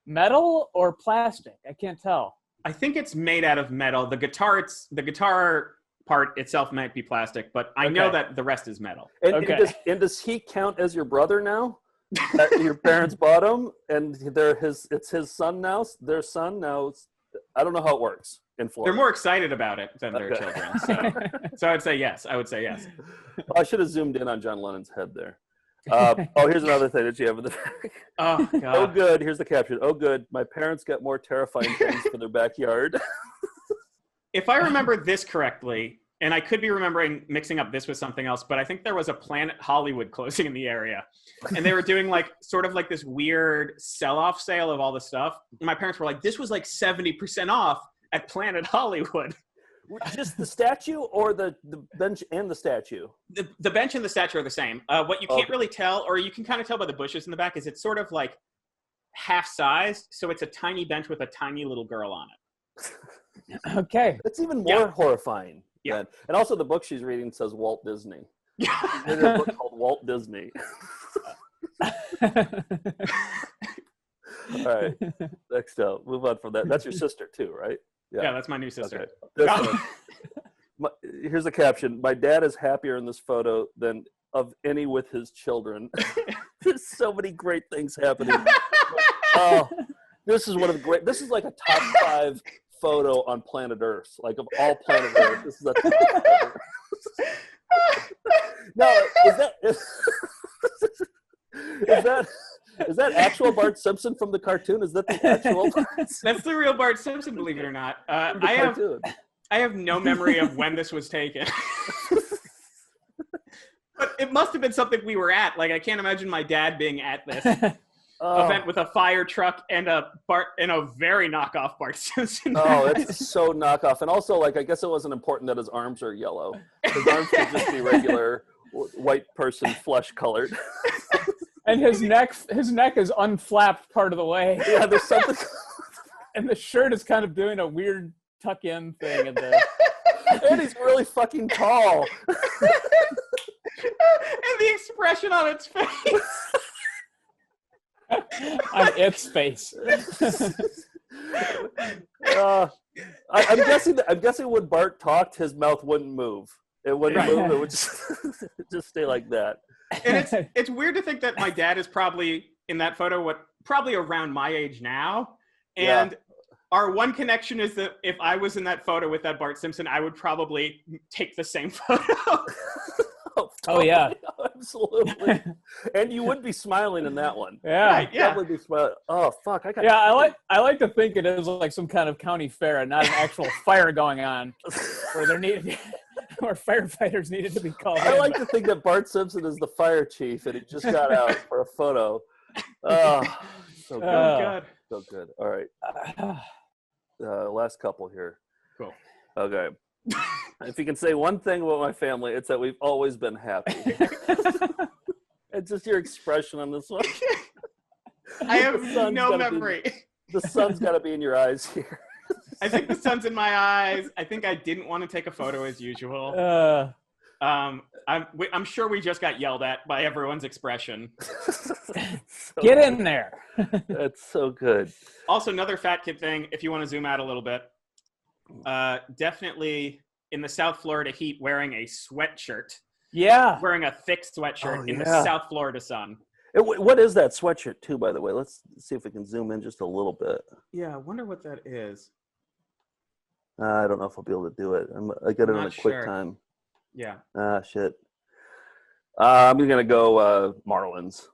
metal or plastic? I can't tell. I think it's made out of metal. The guitar part itself might be plastic, but I know that the rest is metal. And does he count as your brother now? Your parents bought him, and it's his son now. Their son now. I don't know how it works in Florida. They're more excited about it than their children. So I'd say yes. I would say yes. I should have zoomed in on John Lennon's head there. Here's another thing that you have in the back. Oh, God. Oh, good. Here's the caption. Oh, good. My parents got more terrifying things for their backyard. If I remember this correctly, and I could be mixing up this with something else, but I think there was a Planet Hollywood closing in the area. And they were doing sort of this weird sell-off sale of all the stuff. And my parents were like, this was 70% off at Planet Hollywood. Just the statue or the bench and the statue? The bench and the statue are the same. What you can't really tell, or you can kind of tell by the bushes in the back, is it's sort of half-sized. So it's a tiny bench with a tiny little girl on it. Okay. It's even more horrifying. Yeah. And also the book she's reading says Walt Disney. There's a book called Walt Disney. All right. Next up. Move on from that. That's your sister too, right? Yeah, that's my new sister. Okay. Here's the caption. My dad is happier in this photo than of any with his children. There's so many great things happening. This is this is like a top 5 photo on planet Earth. Of all planet Earth, this is a top 5. Now, is that actual Bart Simpson from the cartoon? Is that the actual? That's the real Bart Simpson, believe it or not. I have no memory of when this was taken. But it must have been something we were at. I can't imagine my dad being at this event with a fire truck and a very knockoff Bart Simpson. Oh, it's so knockoff. And also, I guess it wasn't important that his arms are yellow. His arms could just be regular white person flesh colored. And his neck is unflapped part of the way. Yeah, there's something. And the shirt is kind of doing a weird tuck-in thing. And he's really fucking tall. And the expression on its face. On its face. I'm guessing when Bart talked, his mouth wouldn't move. It wouldn't move. It would just stay like that. And it's weird to think that my dad is probably in that photo probably around my age now. And our one connection is that if I was in that photo with that Bart Simpson, I would probably take the same photo. Oh yeah, absolutely. And you would be smiling in that one. Yeah, right, yeah. Probably be smiling. Oh fuck! I like to think it is some kind of county fair and not an actual fire going on, where firefighters needed to be called. I like to think that Bart Simpson is the fire chief and he just got out for a photo. Oh, so good. God. So good. All right. Last couple here. Cool. Okay. If you can say one thing about my family, it's that we've always been happy. It's just your expression on this one. I have no memory. The sun's got to be in your eyes here. I think the sun's in my eyes. I think I didn't want to take a photo as usual. I'm sure we just got yelled at by everyone's expression. Get in there. That's so good. Also, another fat kid thing, if you want to zoom out a little bit, definitely in the South Florida heat, wearing a sweatshirt. Yeah. Wearing a thick sweatshirt in the South Florida sun. What is that sweatshirt, too, by the way? Let's see if we can zoom in just a little bit. Yeah, I wonder what that is. I don't know if I'll be able to do it. I got it in a quick time. Yeah. Shit. I'm going to go Marlins.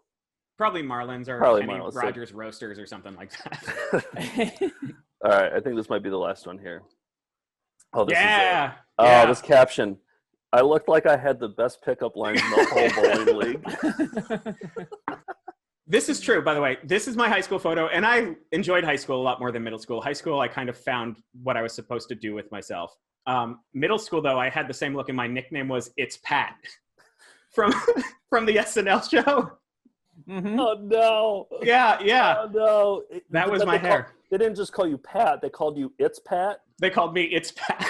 Probably Marlins or Kenny Rogers Roasters or something like that. All right. I think this might be the last one here. Oh, this is yeah. this caption. I looked like I had the best pickup lines in the whole bowling league. This is true, by the way. This is my high school photo, and I enjoyed high school a lot more than middle school. High school, I kind of found what I was supposed to do with myself. Middle school, though, I had the same look, and my nickname was It's Pat from the SNL show. Mm-hmm. Oh, no. Yeah. Oh, no. That was my hair. They didn't just call you Pat. They called you It's Pat. They called me It's Pat.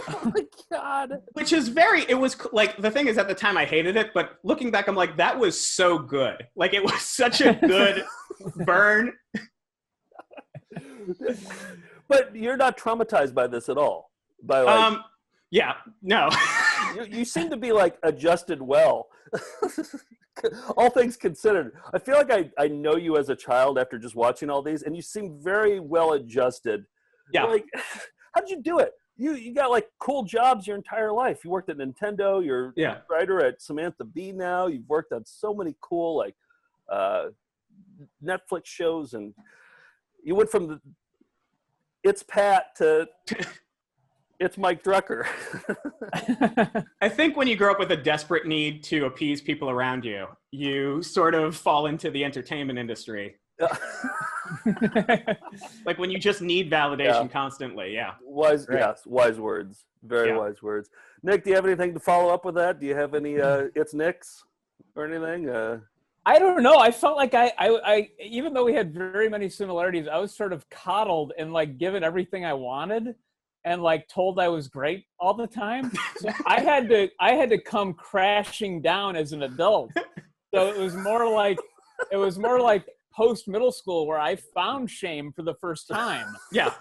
Oh, my God. Which is it was like, the thing is, at the time I hated it, but looking back, I'm like, that was so good. Like, it was such a good burn. But you're not traumatized by this at all. Yeah, no. You seem to be like adjusted well. All things considered. I feel like I know you as a child after just watching all these, and you seem very well adjusted. Yeah. Like, how'd you do it? You got like cool jobs your entire life. You worked at Nintendo. You're a writer at Samantha Bee now. You've worked on so many cool like Netflix shows, and you went from It's Pat to It's Mike Drucker. I think when you grow up with a desperate need to appease people around you, you sort of fall into the entertainment industry. Like when you just need validation constantly. Yeah. Wise words. Very wise words. Nick, do you have anything to follow up with that? Do you have any It's Nick's or anything? I don't know. I felt like I even though we had very many similarities, I was sort of coddled and like given everything I wanted and like told I was great all the time. So I had to come crashing down as an adult. So it was more like post middle school where I found shame for the first time. Yeah.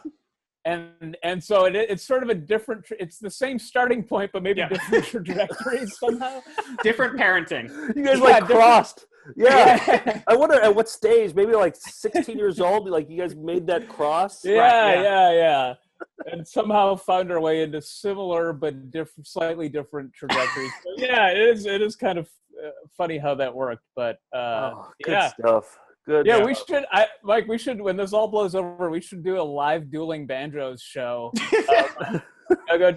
And so it's sort of a different, it's the same starting point, but maybe different trajectories somehow. Different parenting. You guys crossed. Yeah. I wonder at what stage, maybe like 16 years old, like you guys made that cross. Yeah. And somehow found our way into similar but slightly different trajectories. So yeah, it is kind of funny how that worked, but good stuff. Good. Yeah, we should. Mike, we should, when this all blows over, we should do a live dueling banjos show. I go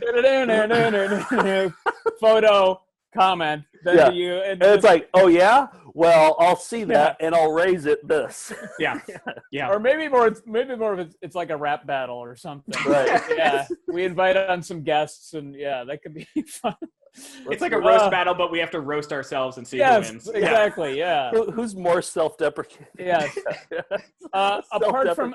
photo comment. Then you, and it's like, oh yeah, well I'll see that and I'll raise it this. Yeah. Or maybe more of it's like a rap battle or something. Right. Yeah, we invite on some guests, and that could be fun. It's like a roast battle, but we have to roast ourselves and see who wins. Exactly. Yeah. Who's more self-deprecating? Yeah. Apart from,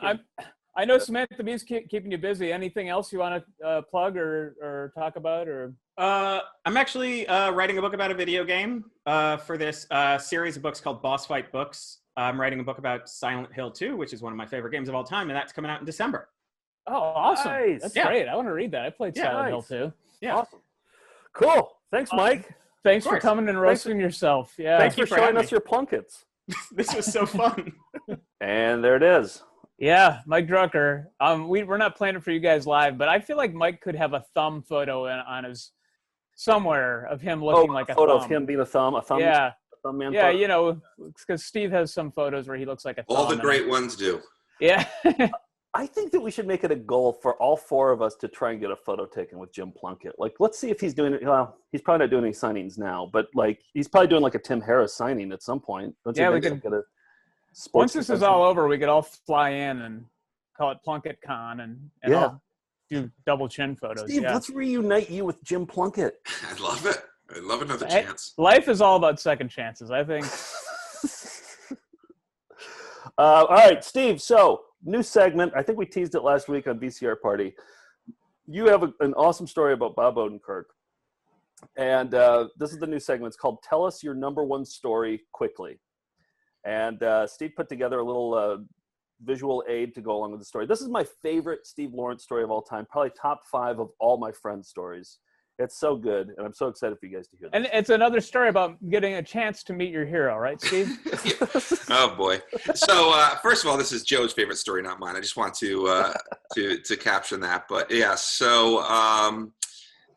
I know Samantha Bee's keeping you busy. Anything else you want to plug or talk about? Or I'm actually writing a book about a video game for this series of books called Boss Fight Books. I'm writing a book about Silent Hill 2, which is one of my favorite games of all time, and that's coming out in December. Oh, awesome! Nice. That's great. I want to read that. I played Silent Hill 2. Yeah. Awesome. Cool. Thanks, Mike. Thanks for coming and roasting yourself. Yeah. Thanks for showing us your plunkets. This was so fun. And there it is. Yeah, Mike Drucker. We're not planning for you guys live, but I feel like Mike could have a thumb photo on his somewhere of him looking like a photo thumb. of him being a thumb. Yeah. A thumb man. Yeah, photo. because Steve has some photos where he looks like a thumb. All the great ones do. Yeah. I think that we should make it a goal for all four of us to try and get a photo taken with Jim Plunkett. Like, let's see if he's doing it. Well, he's probably not doing any signings now, but like, he's probably doing like a Tim Harris signing at some point. We could get a. Once this is all over, we could all fly in and call it Plunkett Con and all do double chin photos. Steve, let's reunite you with Jim Plunkett. I'd love it. I'd love another chance. Life is all about second chances, I think. All right, Steve. So, new segment. I think we teased it last week on VCR Party. You have an awesome story about Bob Odenkirk. And this is the new segment. It's called Tell Us Your Number One Story Quickly. And Steve put together a little visual aid to go along with the story. This is my favorite Steve Lawrence story of all time, probably top 5 of all my friends' stories. It's so good, and I'm so excited for you guys to hear this. And it's another story about getting a chance to meet your hero, right, Steve? Oh boy! So first of all, this is Joe's favorite story, not mine. I just want to caption that. But yeah, so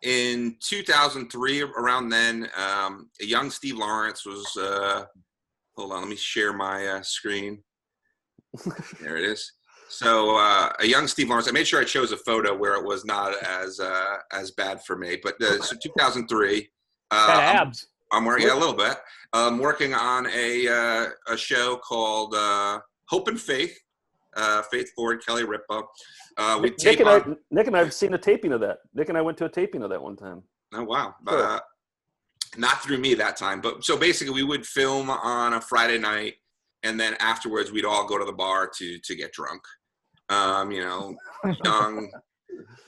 in 2003, around then, a young Steve Lawrence was. Hold on, let me share my screen. There it is. So a young Steve Lawrence. I made sure I chose a photo where it was not as bad for me. But so 2003. Got abs. I'm working a little bit. I'm working on a show called Hope and Faith. Faith Ford, Kelly Ripa. Nick and I have seen a taping of that. Nick and I went to a taping of that one time. Oh wow! Sure. Not through me that time, but so basically we would film on a Friday night, and then afterwards we'd all go to the bar to get drunk. Young,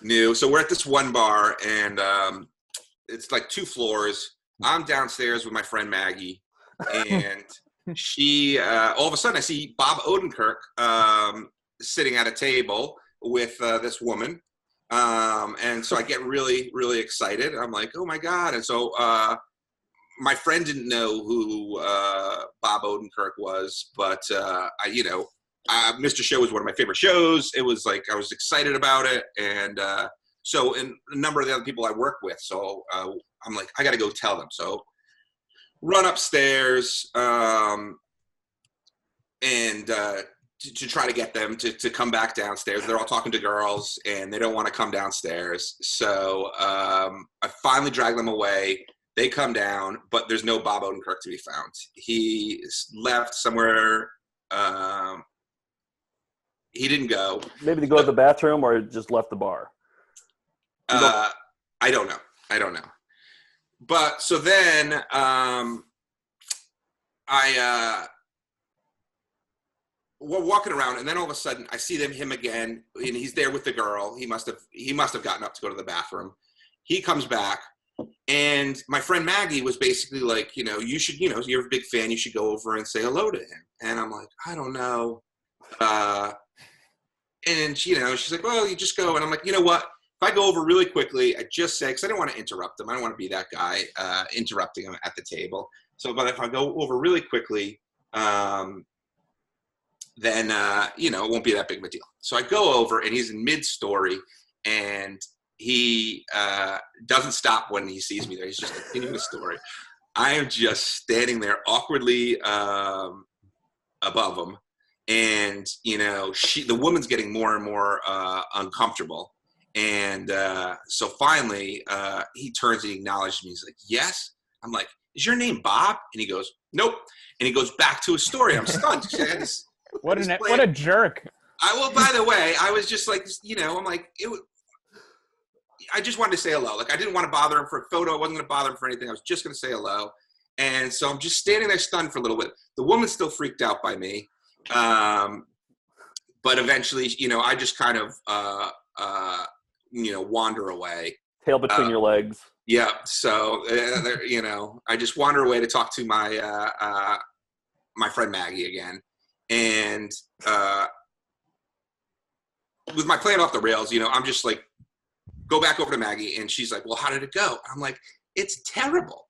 new. So we're at this one bar, and it's like 2 floors. I'm downstairs with my friend Maggie, and she all of a sudden I see Bob Odenkirk sitting at a table with this woman, and so I get really, really excited. I'm like, oh my god! And so my friend didn't know who Bob Odenkirk was, but Mr. Show was one of my favorite shows. It was like I was excited about it, and and a number of the other people I work with. So I'm like, I got to go tell them. So run upstairs to try to get them to come back downstairs. They're all talking to girls, and they don't want to come downstairs. So I finally drag them away. They come down, but there's no Bob Odenkirk to be found. He left somewhere. He didn't go. Maybe to go to the bathroom, or just left the bar. I don't know. But so then we're walking around, and then all of a sudden I see him again, and he's there with the girl. He must have gotten up to go to the bathroom. He comes back, and my friend Maggie was basically like, you should, you're a big fan, you should go over and say hello to him. And I'm like, I don't know. And she's like, well, you just go. And I'm like, you know what? If I go over really quickly, I just say, because I don't want to interrupt him. I don't want to be that guy interrupting him at the table. So, but if I go over really quickly, then, it won't be that big of a deal. So I go over, and he's in mid-story, and he doesn't stop when he sees me there. He's just continuing the story. I am just standing there awkwardly above him. And, the woman's getting more and more uncomfortable. And so finally, he turns and he acknowledges me. He's like, yes. I'm like, is your name Bob? And he goes, nope. And he goes back to his story. I'm stunned. What a jerk. By the way, I was just like, I'm like, I just wanted to say hello. Like, I didn't want to bother him for a photo. I wasn't going to bother him for anything. I was just going to say hello. And so I'm just standing there stunned for a little bit. The woman's still freaked out by me. But eventually, I just kind of, wander away. Tail between your legs. Yeah. So, I just wander away to talk to my, my friend Maggie again. And with my plan off the rails, I'm just like, go back over to Maggie. And she's like, well, how did it go? I'm like, it's terrible.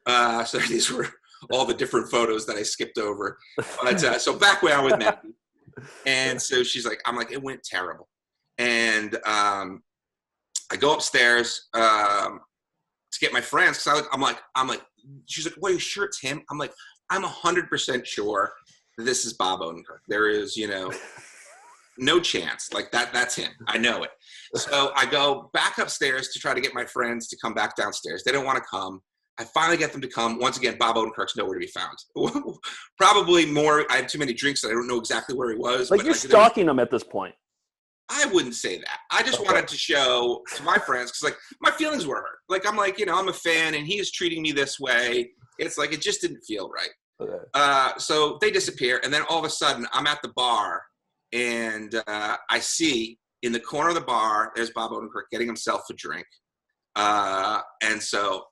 So these were all the different photos that I skipped over. But so back when I was with Maggie. And so she's like, I'm like, it went terrible. And I go upstairs to get my friends, because I'm like, she's like, well, are you sure it's him? I'm like, I'm 100% sure this is Bob Odenkirk. There is, no chance. Like that's him. I know it. So I go back upstairs to try to get my friends to come back downstairs. They don't want to come. I finally get them to come. Once again, Bob Odenkirk's nowhere to be found. Probably more. I had too many drinks that I don't know exactly where he was. Like, you're stalking him at this point. I wouldn't say that. I just wanted to show to my friends, because, like, my feelings were hurt. Like, I'm like, I'm a fan, and he is treating me this way. It's like, it just didn't feel right. Okay. So they disappear, and then all of a sudden, I'm at the bar, and I see in the corner of the bar, there's Bob Odenkirk getting himself a drink. And so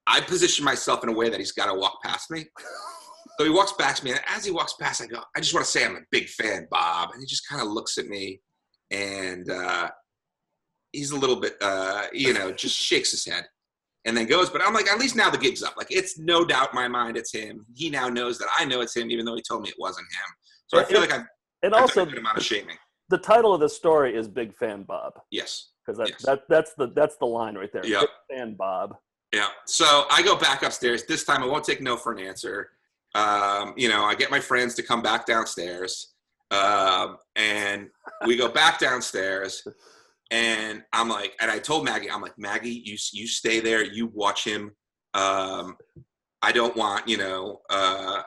I position myself in a way that he's got to walk past me. So he walks past me, and as he walks past, I go, I just want to say I'm a big fan, Bob. And he just kind of looks at me, and he's a little bit, just shakes his head and then goes. But I'm like, at least now the gig's up. Like, it's no doubt in my mind it's him. He now knows that I know it's him, even though he told me it wasn't him. So I feel like I've done a good amount of shaming. The title of the story is Big Fan Bob. Yes. Because that's the line right there. Yep. Big Fan Bob. Yeah. So I go back upstairs. This time I won't take no for an answer. I get my friends to come back downstairs. And we go back downstairs, and I'm like, and I told Maggie, I'm like, Maggie, you stay there, you watch him. I don't want, I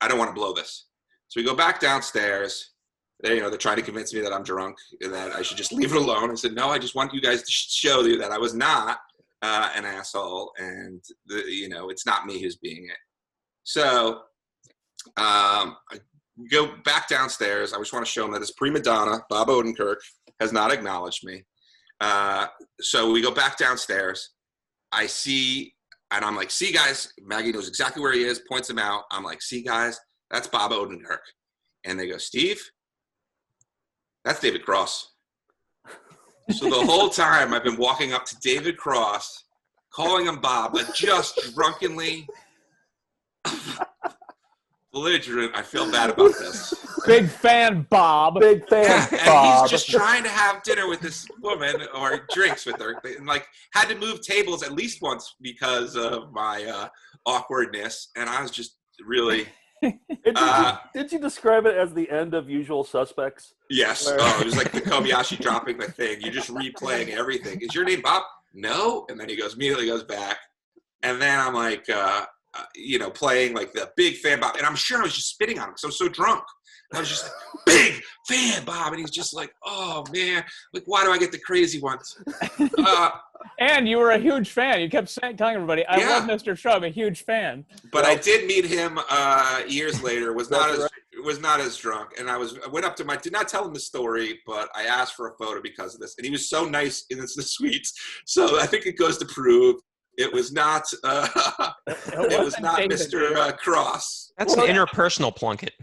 don't want to blow this. So we go back downstairs. They're trying to convince me that I'm drunk and that I should just leave it alone. I said, no, I just want you guys to show you that I was not an asshole, and it's not me who's being it. So I go back downstairs. I just want to show him that his prima donna, Bob Odenkirk, has not acknowledged me. So we go back downstairs. I see, and I'm like, see, guys, Maggie knows exactly where he is, points him out. I'm like, see, guys, that's Bob Odenkirk. And they go, Steve, that's David Cross. So the whole time I've been walking up to David Cross, calling him Bob, but just drunkenly belligerent. I feel bad about this. Big fan, Bob. Big fan, and Bob. he's just trying to have dinner with this woman or drinks with her, and had to move tables at least once because of my awkwardness. And I was just really. Did you describe it as the end of Usual Suspects? Yes. It was like the Kobayashi dropping the thing. You're just replaying everything. Is your name Bob? No. And then he immediately goes back. And then I'm like, playing like the big fan Bob. And I'm sure I was just spitting on him because I was so drunk. I was just like, big fan Bob. And he's just like, oh, man. Like, why do I get the crazy ones? And you were a huge fan. You kept telling everybody, I love Mr. Show. I'm a huge fan. But I did meet him years later. Was not as drunk. And I went up to did not tell him the story, but I asked for a photo because of this. And he was so nice in the suites. So I think it goes to prove it was not Mr. Cross. That's an interpersonal plunket.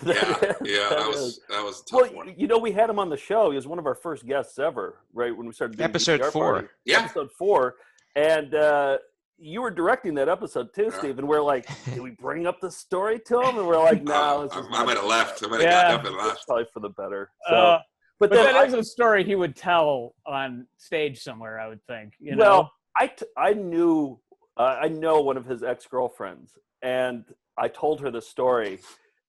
That was a tough one. We had him on the show. He was one of our first guests ever, right when we started doing episode 4. Party. Yeah, episode 4, and you were directing that episode too, Steve. And we're like, did we bring up the story to him? And we're like, no. I might have left. I might have gotten up and left. Probably for the better. So, but that is a story he would tell on stage somewhere, I would think. Well, I knew I know one of his ex-girlfriends, and I told her the story.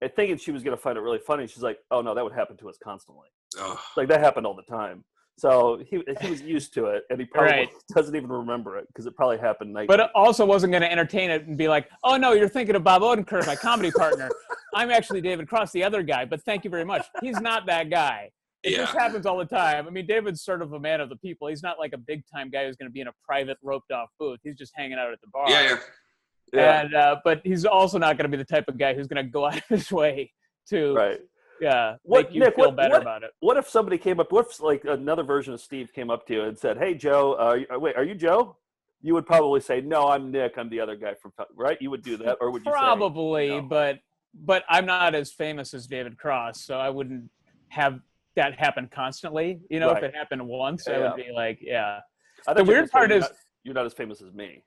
And thinking she was going to find it really funny. She's like, oh, no, that would happen to us constantly. Oh. Like, that happened all the time. So he was used to it, and he probably doesn't even remember it because it probably happened nightly. But it also wasn't going to entertain it and be like, oh, no, you're thinking of Bob Odenkirk, my comedy partner. I'm actually David Cross, the other guy, but thank you very much. He's not that guy. It just happens all the time. I mean, David's sort of a man of the people. He's not like a big-time guy who's going to be in a private, roped-off booth. He's just hanging out at the bar. Yeah. And but he's also not going to be the type of guy who's going to go out of his way to make you feel better about it. What if somebody came up? What if like another version of Steve came up to you and said, "Hey, Joe, are you Joe?" You would probably say, "No, I'm Nick. I'm the other guy from." Right? You would do that, or would you probably? Say, no? But I'm not as famous as David Cross, so I wouldn't have that happen constantly. If it happened once, I would be like, The weird part is. You're not as famous as me.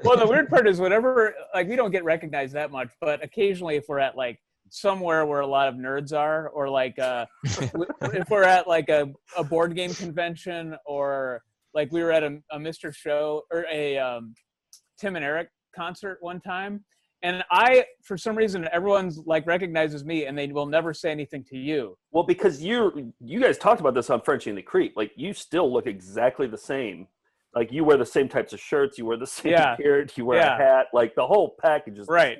Well, the weird part is whenever, like, we don't get recognized that much, but occasionally if we're at, like, somewhere where a lot of nerds are, or, like, if we're at, like, a board game convention, or, like, we were at a Mr. Show, or a Tim and Eric concert one time, and for some reason, everyone's, like, recognizes me, and they will never say anything to you. Well, because you guys talked about this on Frenchie and the Creep. Like, you still look exactly the same. Like, you wear the same types of shirts, you wear the same beard, you wear a hat, like the whole package is right.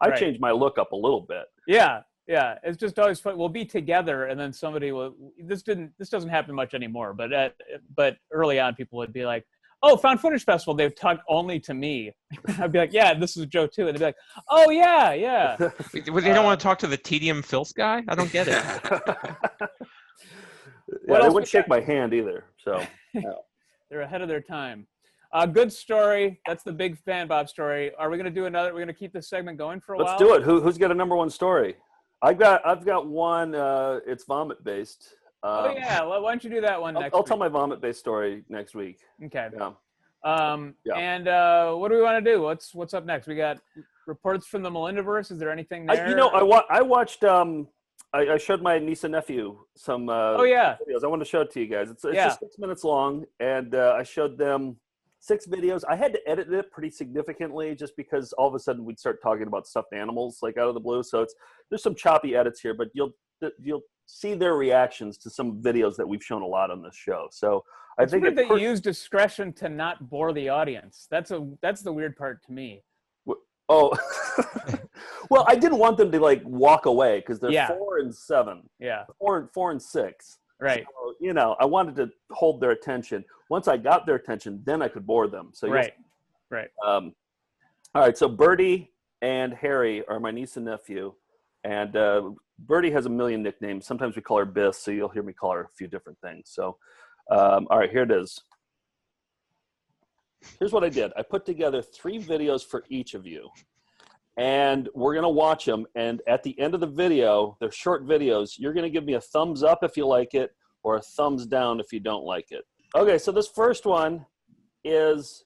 I changed my look up a little bit. Yeah. It's just always fun. We'll be together, and then somebody will. This doesn't happen much anymore, but early on, people would be like, "Oh, Found Footage Festival." They've talked only to me. I'd be like, "Yeah, this is Joe too," and they'd be like, "Oh yeah." They don't want to talk to the Tedium Filth guy. I don't get it. They wouldn't shake my hand either. So. They're ahead of their time. Good story. That's the big fan Bob story. Are we going to do another? We're going to keep this segment going for a while? Let's do it. Who's got a number one story? I've got one. It's vomit based. Why don't you do that one next week? I'll tell my vomit based story next week. Okay. Yeah. And what do we want to do? What's up next? We got reports from the Melindaverse. Is there anything there? I watched. I showed my niece and nephew some videos. I want to show it to you guys. It's just 6 minutes long, and I showed them 6 videos. I had to edit it pretty significantly just because all of a sudden we'd start talking about stuffed animals like out of the blue. So there's some choppy edits here, but you'll see their reactions to some videos that we've shown a lot on this show. So I think weird that you use discretion to not bore the audience. That's the weird part to me. Oh, well, I didn't want them to like walk away because they're 4 and 7. Yeah, 4 and 6. Right. So, I wanted to hold their attention. Once I got their attention, then I could bore them. So right. All right. So Birdie and Harry are my niece and nephew, and Birdie has a million nicknames. Sometimes we call her Biss, so you'll hear me call her a few different things. So, all right, here it is. Here's what I did. I put together 3 videos for each of you, and we're going to watch them. And at the end of the video, they're short videos. You're going to give me a thumbs up if you like it or a thumbs down if you don't like it. Okay, so this first one is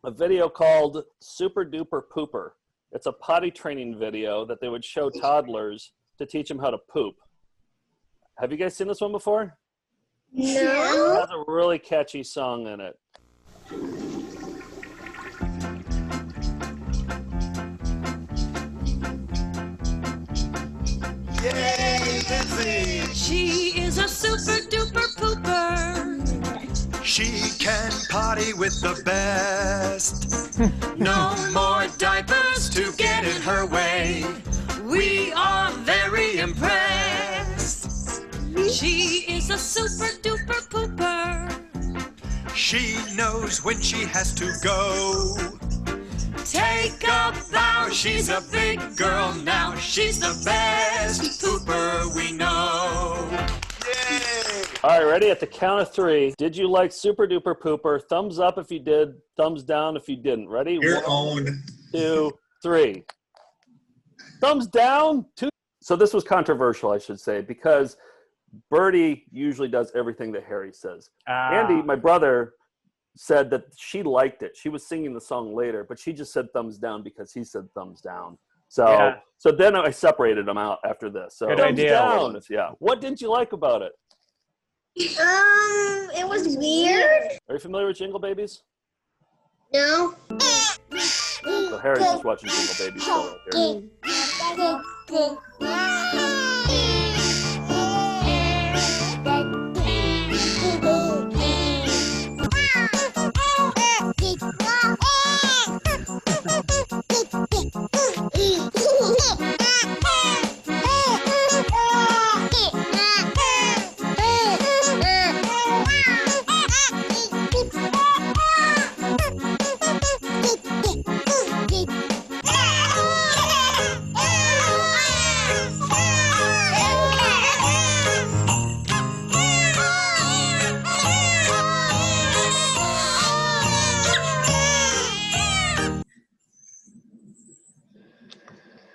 a video called Super Duper Pooper. It's a potty training video that they would show toddlers to teach them how to poop. Have you guys seen this one before? No. It has a really catchy song in it. Yay, Lindsay! She is a super duper pooper. She can potty with the best. No more diapers to get in her way. We are very impressed. She is a super duper pooper. She knows when she has to go. Take a bow, she's a big girl now. She's the best pooper we know. Yay! All right, ready? At the count of 3. Did you like Super Duper Pooper? Thumbs up if you did. Thumbs down if you didn't. Ready? Your 1, own. 2, 3. Thumbs down. 2. So this was controversial, I should say, because Birdie usually does everything that Harry says. Andy, my brother, said that she liked it. She was singing the song later, but she just said thumbs down because he said thumbs down. So so then I separated them out after this. So Good thumbs idea. down. Yeah. What didn't you like about it? It was weird. Are you familiar with Jingle Babies? No. So Harry's just watching Jingle Babies show right here.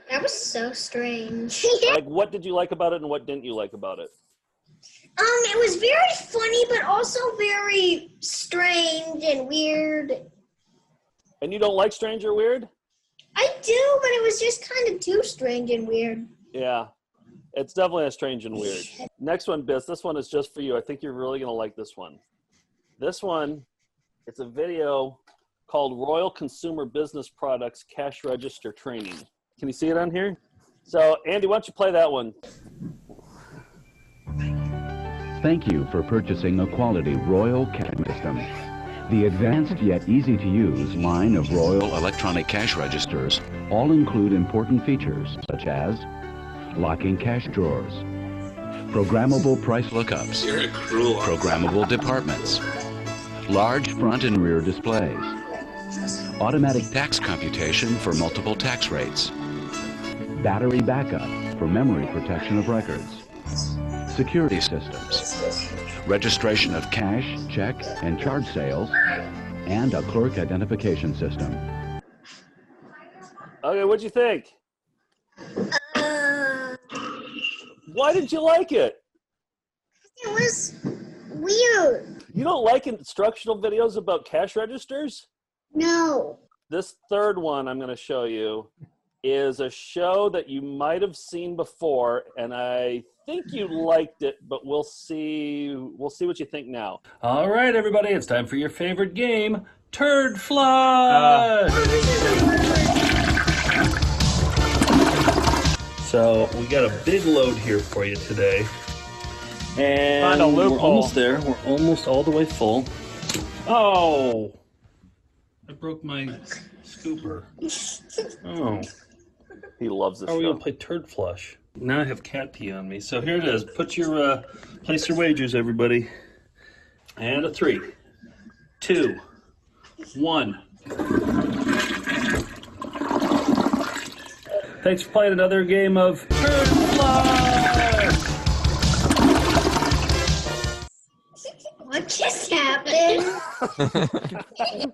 That was so strange. Like, what did you like about it and what didn't you like about it? It was very funny, but also very strange and weird. And you don't like strange or weird? I do, but it was just kind of too strange and weird. Yeah. It's definitely a strange and weird. Next one, Biss. This one is just for you. I think you're really going to like this one. This one, it's a video called Royal Consumer Business Products Cash Register Training. Can you see it on here? So, Andy, why don't you play that one? Thank you for purchasing a quality Royal cash system. The advanced yet easy-to-use line of Royal electronic cash registers all include important features such as locking cash drawers, programmable price lookups, programmable departments, large front and rear displays, automatic tax computation for multiple tax rates, battery backup for memory protection of records, security systems, registration of cash, check, and charge sales, and a clerk identification system. Okay, what'd you think? Why did you like it? It was weird. You don't like instructional videos about cash registers? No. This third one I'm going to show you is a show that you might have seen before, and I think you liked it, but we'll see what you think now. All right, everybody, it's time for your favorite game, Turd flush! So we got a big load here for you today. And we're almost there. We're almost all the way full. Oh! I broke my scooper. Oh. He loves this How are we show. going to play turd flush? Now I have cat pee on me. So here it is. Put your, place your wagers, everybody. And a 3, 2, 1. Thanks for playing another game of Turd Flush! What just happened?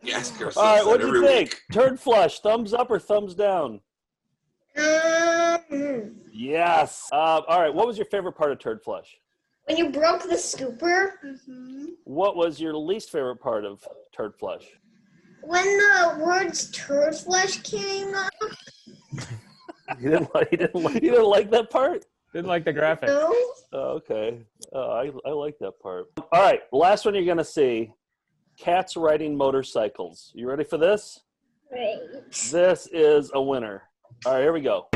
Yes, All right, what do you think? Turd flush, thumbs up or thumbs down? Yes. All right, what was your favorite part of turd flush? When you broke the scooper. What was your least favorite part of turd flush? When the words turd flush came up. You didn't like that part? Didn't like the graphic. No. Oh, okay. I like that part. All right, the last one you're going to see, cats riding motorcycles. You ready for this? Right. This is a winner. All right, here we go.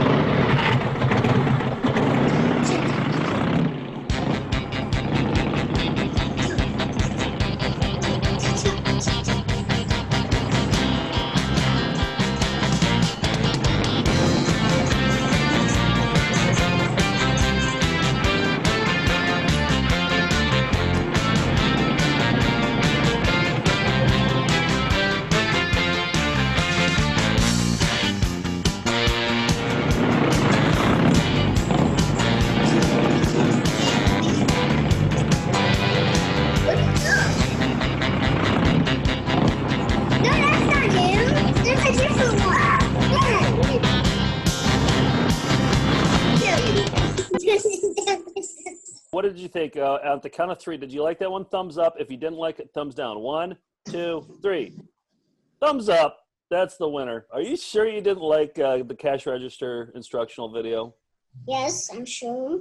What did you think? At the count of 3, did you like that one? Thumbs up. If you didn't like it, thumbs down. 1, 2, 3. Thumbs up. That's the winner. Are you sure you didn't like the cash register instructional video? Yes, I'm sure.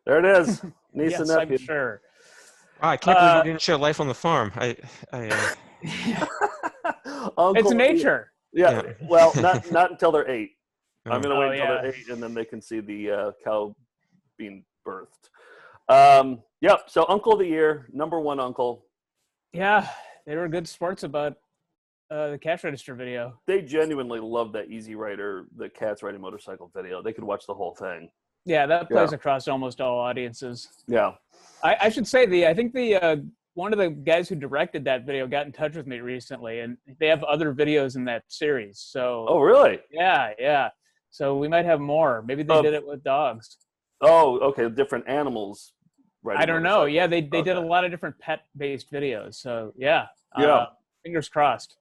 There it is. Niece Yes, and nephew. I'm sure. Wow, I can't believe you didn't show Life on the Farm. It's nature. Yeah. Well, not until they're 8. I'm going to Oh, wait until yeah. they're 8, and then they can see the cow being birthed. Yep. So Uncle of the Year, #1 uncle. Yeah, they were good sports about the cash register video. They genuinely loved that Easy Rider, the cats riding motorcycle video. They could watch the whole thing. Yeah, that plays across almost all audiences. Yeah. I should say I think one of the guys who directed that video got in touch with me recently, and they have other videos in that series. So. Oh, really? Yeah. So we might have more. Maybe they did it with dogs. Oh, okay. Different animals. I don't know. Yeah, they did a lot of different pet-based videos. So yeah. Fingers crossed.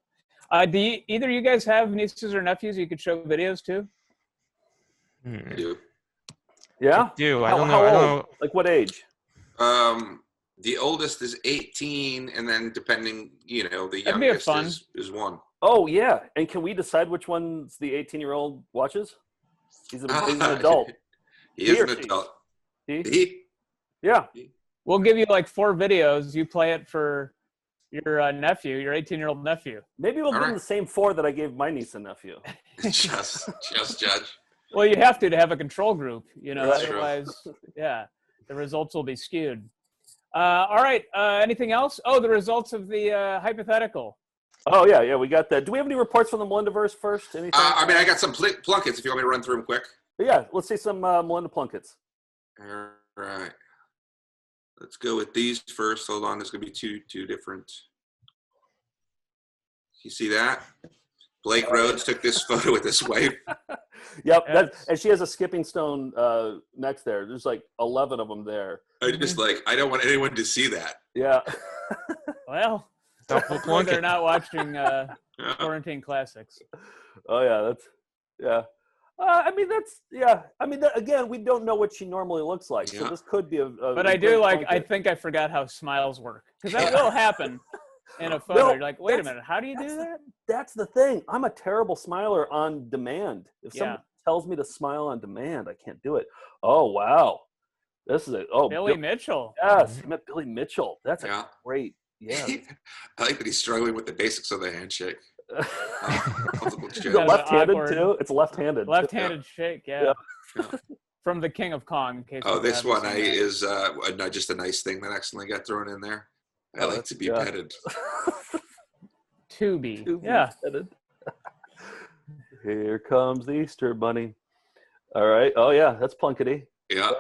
Do either of you guys have nieces or nephews you could show videos to? I do. Yeah. I How don't know. old? Like what age? The oldest is 18, and then depending, the That'd be youngest fun. is 1. Oh yeah. And can we decide which ones the 18-year-old watches? He's an adult. He is an adult. He? Yeah. We'll give you like 4 videos. You play it for your nephew, your 18-year-old nephew. Maybe we'll give him the same 4 that I gave my niece and nephew. just judge. Well, you have to have a control group, That's true. otherwise, the results will be skewed. All right, anything else? Oh, the results of the hypothetical. Oh, yeah, we got that. Do we have any reports from the Melindaverse first? Anything? I got some plunkets if you want me to run through them quick. Yeah, let's see some Melinda Plunkets. All right. Let's go with these first. Hold on, there's going to be two different. You see that? Blake Rhodes took this photo with his wife. Yep, and she has a skipping stone next there. There's like 11 of them there. I just I don't want anyone to see that. Yeah. Well, they're not watching Quarantine Classics. Oh yeah, again, we don't know what she normally looks like, so this could be a But I do like. I think I forgot how smiles work, because that will happen in a photo. You're like, wait a minute, how do you do that? That's the thing. I'm a terrible smiler on demand. If someone tells me to smile on demand, I can't do it. Oh wow, this is Billy Mitchell. Yes, I met Billy Mitchell. That's a great Yeah. I like that he's struggling with the basics of the handshake. Left-handed too. It's left-handed. Left-handed shake. Yeah. From the King of Kong. In case this one is just a nice thing that accidentally got thrown in there. I like to be petted. To be. Yeah. Petted. Here comes the Easter Bunny. All right. Oh yeah, that's Plunkety. Yeah.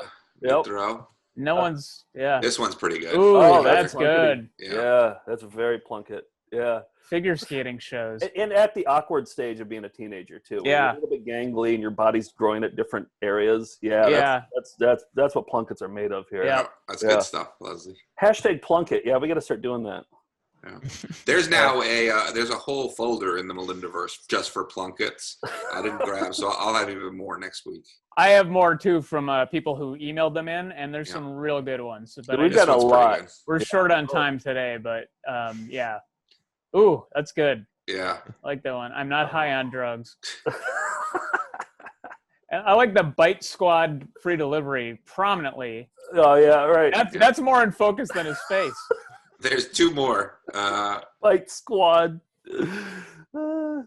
Good throw. No one's. Yeah. This one's pretty good. Ooh, that's good. Yeah, that's very Plunkett. Yeah. Figure skating shows. And at the awkward stage of being a teenager too. Yeah. You're a little bit gangly and your body's growing at different areas. Yeah. That's what Plunkets are made of here. Yeah. That's good stuff, Leslie. Hashtag Plunkett. Yeah, we got to start doing that. Yeah. There's now there's a whole folder in the Melindaverse just for Plunkets. I didn't grab, so I'll have even more next week. I have more too from people who emailed them in, and there's some real good ones. But we've got a lot. We're short on time today, but yeah. Ooh, that's good. Yeah. I like that one. I'm not high on drugs. And I like the Bite Squad free delivery prominently. Oh yeah, right. That's more in focus than his face. There's two more. Bite Squad. You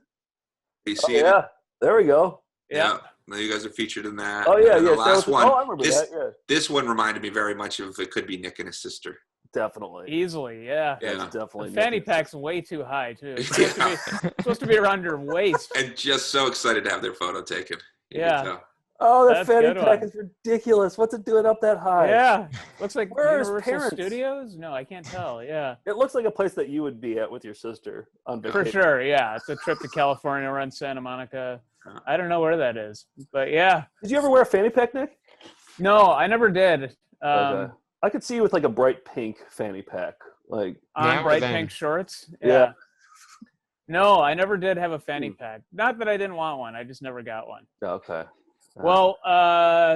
see it? Yeah. There we go. Yeah. Now you guys are featured in that. Oh yeah, The last one. I remember that. Yeah. This one reminded me very much of it could be Nick and his sister. Definitely. Easily, yeah. Yeah. That's definitely. The fanny pack's way too high too. It's supposed to be around your waist. And just so excited to have their photo taken. Yeah. Oh, that That's fanny good pack one. is ridiculous. What's it doing up that high? Yeah. Looks like Where are his Universal parents? Studios? No, I can't tell. Yeah. It looks like a place that you would be at with your sister on vacation. For sure, yeah. It's a trip to California, around Santa Monica. I don't know where that is, but yeah. Did you ever wear a fanny pack, Nick? No, I never did. Okay. I could see you with like a bright pink fanny pack, like On bright pink shorts. Yeah. No, I never did have a fanny pack. Not that I didn't want one. I just never got one. Okay. Well,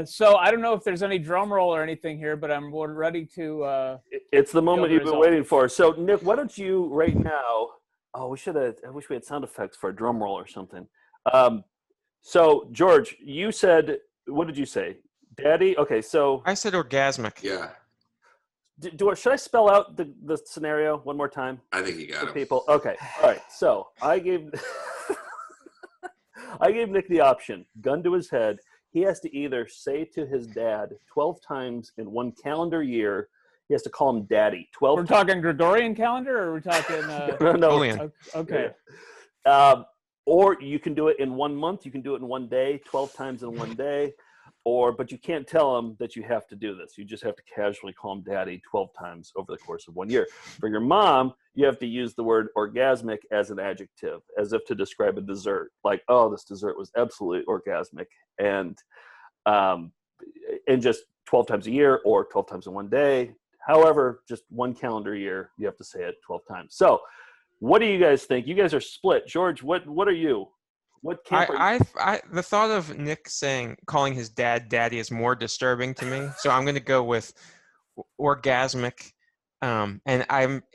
so I don't know if there's any drum roll or anything here, but I'm ready to. It's the moment the you've been result. waiting for. So, Nick, why don't you right now? Oh, we should have. I wish we had sound effects for a drum roll or something. So, George, you said, what did you say? Daddy? Okay, so. I said orgasmic. Yeah. Should I spell out the scenario one more time? I think you got for it. people. Okay. All right. So I gave Nick the option. Gun to his head. He has to either say to his dad 12 times in one calendar year. He has to call him Daddy 12. We're talking Gregorian calendar, or we're talking? No. Okay. Or you can do it in 1 month. You can do it in 1 day, 12 times in 1 day. But you can't tell him that you have to do this. You just have to casually call him Daddy 12 times over the course of 1 year. For your mom, you have to use the word orgasmic as an adjective, as if to describe a dessert. Like, oh, this dessert was absolutely orgasmic. And just 12 times a year or 12 times in 1 day. However, just one calendar year, you have to say it 12 times. So what do you guys think? You guys are split. George, what are you? What camp are you? The thought of Nick calling his dad Daddy is more disturbing to me. So I'm going to go with orgasmic. And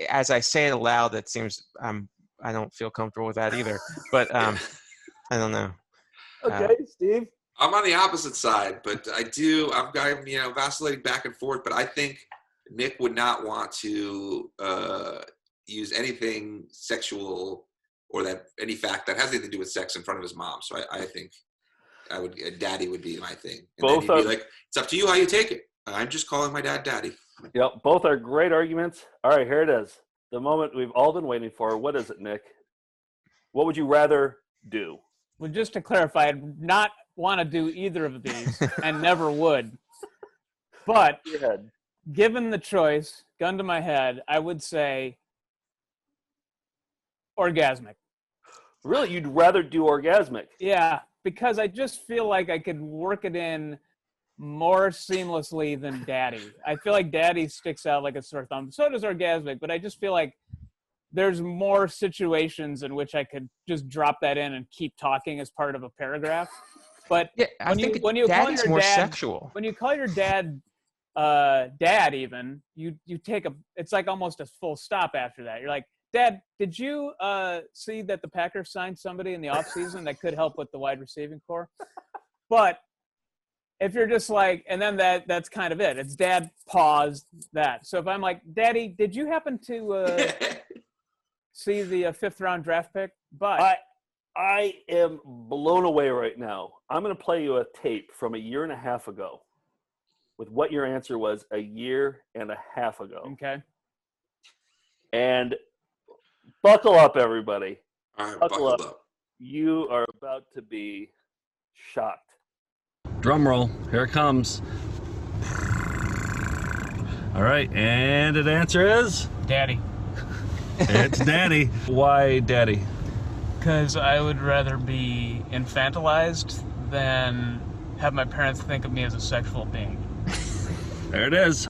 as I say it aloud, it seems I don't feel comfortable with that either. But I don't know. Okay, Steve. I'm on the opposite side, but I'm vacillating back and forth. But I think Nick would not want to use anything sexual or any fact that has anything to do with sex in front of his mom. So I think Daddy would be my thing. And Both then he'd be like, it's up to you how you take it. I'm just calling my dad Daddy. Yep, both are great arguments. All right, here it is. The moment we've all been waiting for. What is it, Nick? What would you rather do? Well, just to clarify, I'd not want to do either of these and never would. But given the choice, gun to my head, I would say orgasmic. Really? You'd rather do orgasmic? Yeah, because I just feel like I could work it in more seamlessly than Daddy. I feel like Daddy sticks out like a sore thumb. So does orgasmic, but I just feel like there's more situations in which I could just drop that in and keep talking as part of a paragraph. But yeah, when you call your more dad, sexual. When you call your dad dad, even you take it's like almost a full stop after that. You're like, Dad, did you see that the Packers signed somebody in the offseason that could help with the wide receiving core? But if you're just like, and then that's kind of it. It's dad paused that. So if I'm like, Daddy, did you happen to see the fifth round draft pick? But I am blown away right now. I'm going to play you a tape from a year and a half ago with what your answer was a year and a half ago. Okay. And buckle up, everybody. All right, buckle up. You are about to be shocked. Drum roll. Here it comes. All right, and the answer is? Daddy. It's Daddy. Why Daddy? Because I would rather be infantilized than have my parents think of me as a sexual being. There it is.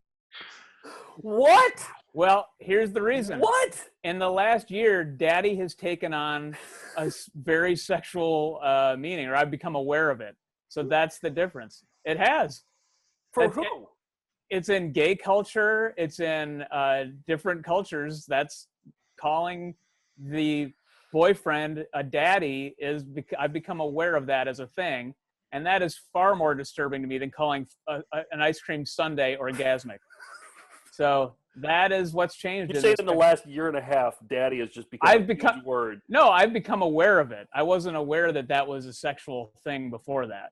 What? Well, here's the reason. What? In the last year, Daddy has taken on a very sexual meaning, or I've become aware of it. So that's the difference. It has. For who? It's in gay culture. It's in different cultures. That's calling the boyfriend a daddy I've become aware of that as a thing. And that is far more disturbing to me than calling an ice cream sundae orgasmic. So that is what's changed. You say in the last year and a half, daddy has just become a huge word. No, I've become aware of it. I wasn't aware that was a sexual thing before that.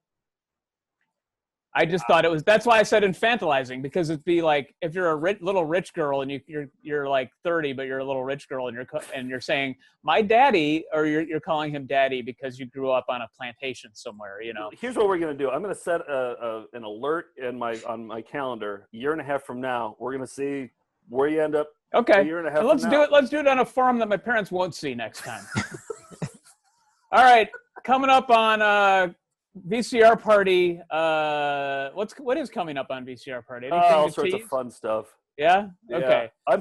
I just thought it was. That's why I said infantilizing, because it'd be like if you're a little rich girl and you're like 30, but you're a little rich girl and you're saying my daddy, or you're calling him daddy because you grew up on a plantation somewhere. You know. Here's what we're gonna do. I'm gonna set an alert on my calendar. A year and a half from now, we're gonna see where you end up. Okay. A year and a half. Let's do it. Let's do it on a forum that my parents won't see next time. All right, coming up on. VCR party. What is coming up on VCR party? Anything all sorts of fun stuff. Yeah. Okay. I'm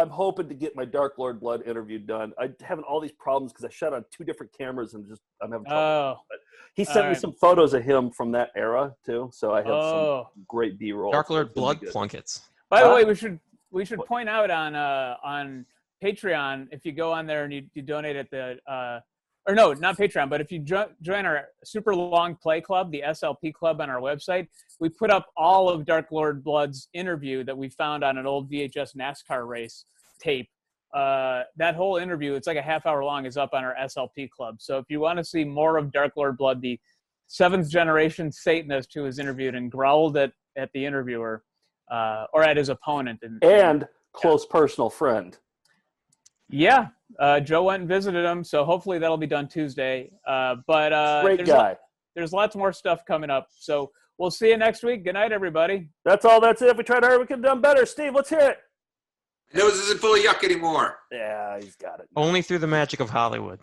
hoping to get my Dark Lord Blood interview done. I'm having all these problems because I shot on 2 different cameras and I'm having trouble. Oh. But he sent me some photos of him from that era too, so I have some great B-roll. Dark Lord Blood plunkets. By the way, we should point out on Patreon, if you go on there and you donate at the. Or no, not Patreon, but if you join our Super Long Play Club, the SLP Club on our website, we put up all of Dark Lord Blood's interview that we found on an old VHS NASCAR race tape. That whole interview, it's like a half hour long, is up on our SLP Club. So if you want to see more of Dark Lord Blood, the 7th generation Satanist who was interviewed and growled at the interviewer or at his opponent. And close personal friend. Yeah. Joe went and visited him, so hopefully that'll be done Tuesday. But great guy. There's lots more stuff coming up. So we'll see you next week. Good night, everybody. That's all. That's it. If we tried hard, we could have done better. Steve, let's hear it. Nose isn't full of yuck anymore. Yeah, he's got it. Only through the magic of Hollywood.